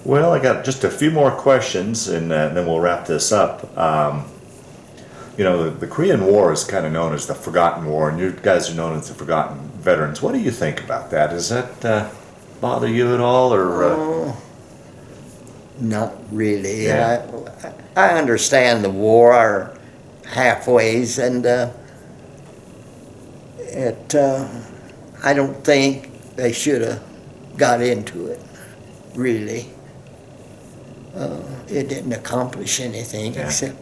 [SPEAKER 1] Well, I got just a few more questions, and then we'll wrap this up. You know, the Korean War is kind of known as the Forgotten War, and you guys are known as the Forgotten Veterans. What do you think about that? Does that bother you at all, or?
[SPEAKER 2] Not really.
[SPEAKER 1] Yeah.
[SPEAKER 2] I understand the war halfways, and I don't think they should have got into it, really. It didn't accomplish anything,
[SPEAKER 1] Yeah.
[SPEAKER 2] except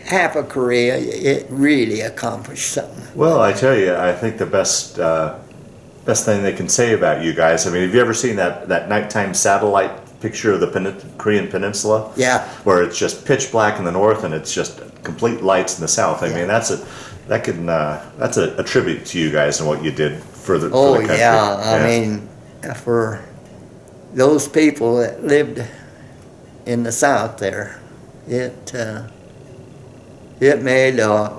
[SPEAKER 2] half of Korea, it really accomplished something.
[SPEAKER 1] Well, I tell you, I think the best thing they can say about you guys. I mean, have you ever seen that nighttime satellite picture of the Korean Peninsula?
[SPEAKER 2] Yeah.
[SPEAKER 1] Where it's just pitch black in the north and it's just complete lights in the south. I
[SPEAKER 2] Yeah.
[SPEAKER 1] mean, that's a tribute to you guys and what you did for the
[SPEAKER 2] Oh,
[SPEAKER 1] country.
[SPEAKER 2] yeah. I mean, for those people that lived in the South there, it made a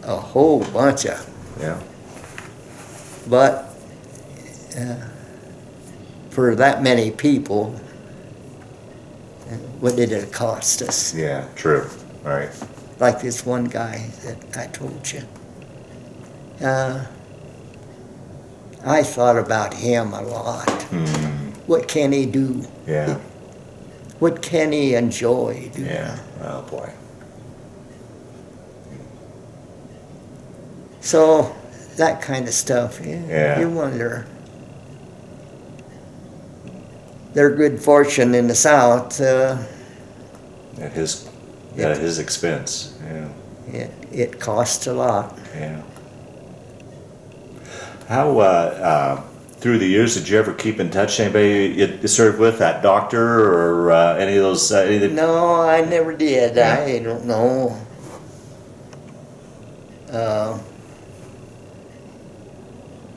[SPEAKER 2] whole bunch of.
[SPEAKER 1] Yeah.
[SPEAKER 2] But for that many people, what did it cost us?
[SPEAKER 1] Yeah. True. Right.
[SPEAKER 2] Like this one guy that I told you. I thought about him a lot. What can he do?
[SPEAKER 1] Yeah.
[SPEAKER 2] What can he enjoy doing?
[SPEAKER 1] Yeah. Oh boy.
[SPEAKER 2] So that kind of stuff,
[SPEAKER 1] Yeah.
[SPEAKER 2] you wonder. Their good fortune in the South,
[SPEAKER 1] At his expense. Yeah.
[SPEAKER 2] it cost a lot.
[SPEAKER 1] Yeah. How through the years did you ever keep in touch? Anybody you served with, that doctor or any of those?
[SPEAKER 2] No, I never did.
[SPEAKER 1] Yeah.
[SPEAKER 2] I don't know.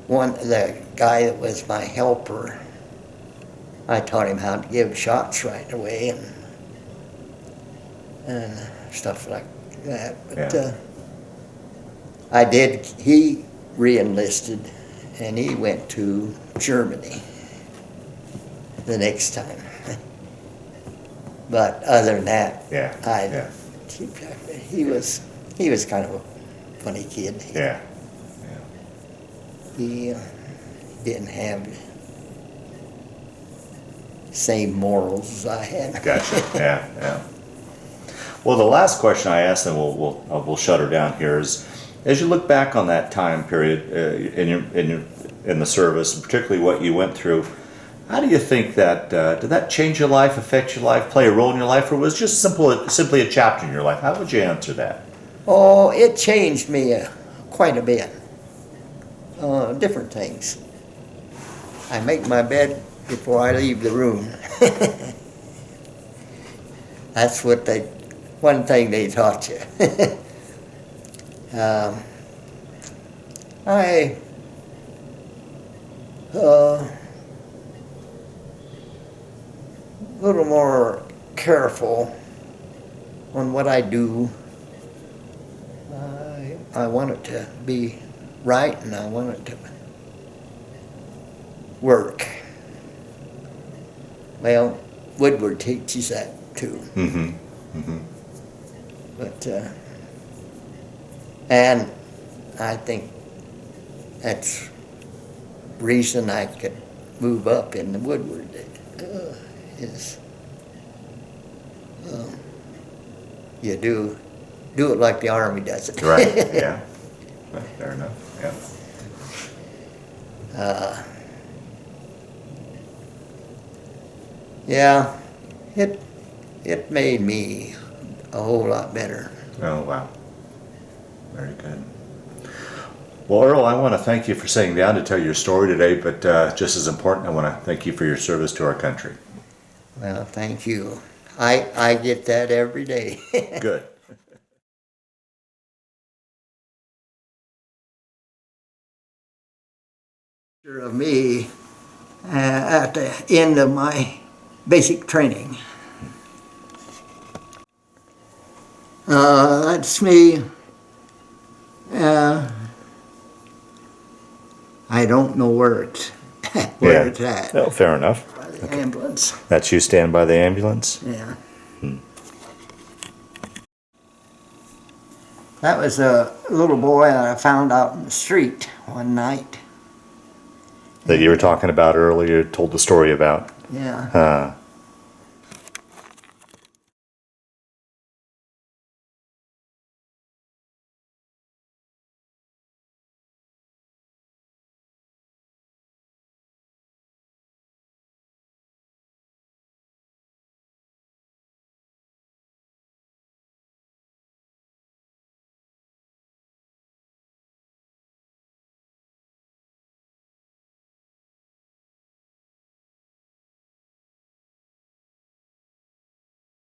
[SPEAKER 2] The guy that was my helper, I taught him how to give shots right away and stuff like that. But
[SPEAKER 1] Yeah.
[SPEAKER 2] he re-enlisted and he went to Germany the next time. But other than that,
[SPEAKER 1] Yeah.
[SPEAKER 2] I keep track of it. He was kind of a funny kid.
[SPEAKER 1] Yeah.
[SPEAKER 2] He didn't have the same morals as I had.
[SPEAKER 1] Gotcha. Yeah. Well, the last question I asked, and we'll shut her down here, is as you look back on that time period in the service, and particularly what you went through, how do you think that did that change your life, affect your life, play a role in your life, or was it just simply a chapter in your life? How would you answer that?
[SPEAKER 2] Oh, it changed me quite a bit. different things. I make my bed before I leave the room. That's one thing they taught you. I a little more careful on what I do. I want it to be right, and I want it to work. Well, Woodward teaches that too.
[SPEAKER 1] Mm-hmm. Mm-hmm.
[SPEAKER 2] But and I think that's reason I could move up in the Woodward is you do it like the Army does it.
[SPEAKER 1] Right. Yeah. Fair enough.
[SPEAKER 2] Yeah. Yeah, it made me a whole lot better.
[SPEAKER 1] Oh, wow. Very good. Well, Earl, I want to thank you for sitting down to tell your story today, but just as important, I want to thank you for your service to our country.
[SPEAKER 2] Well, thank you. I get that every day.
[SPEAKER 1] Good.
[SPEAKER 2] Of me at the end of my basic training. That's me. I don't know where it's at.
[SPEAKER 1] Well, fair enough.
[SPEAKER 2] By the ambulance.
[SPEAKER 1] That's you stand by the ambulance?
[SPEAKER 2] Yeah. That was a little boy that I found out in the street one night.
[SPEAKER 1] That you were talking about earlier, told the story about.
[SPEAKER 2] Yeah.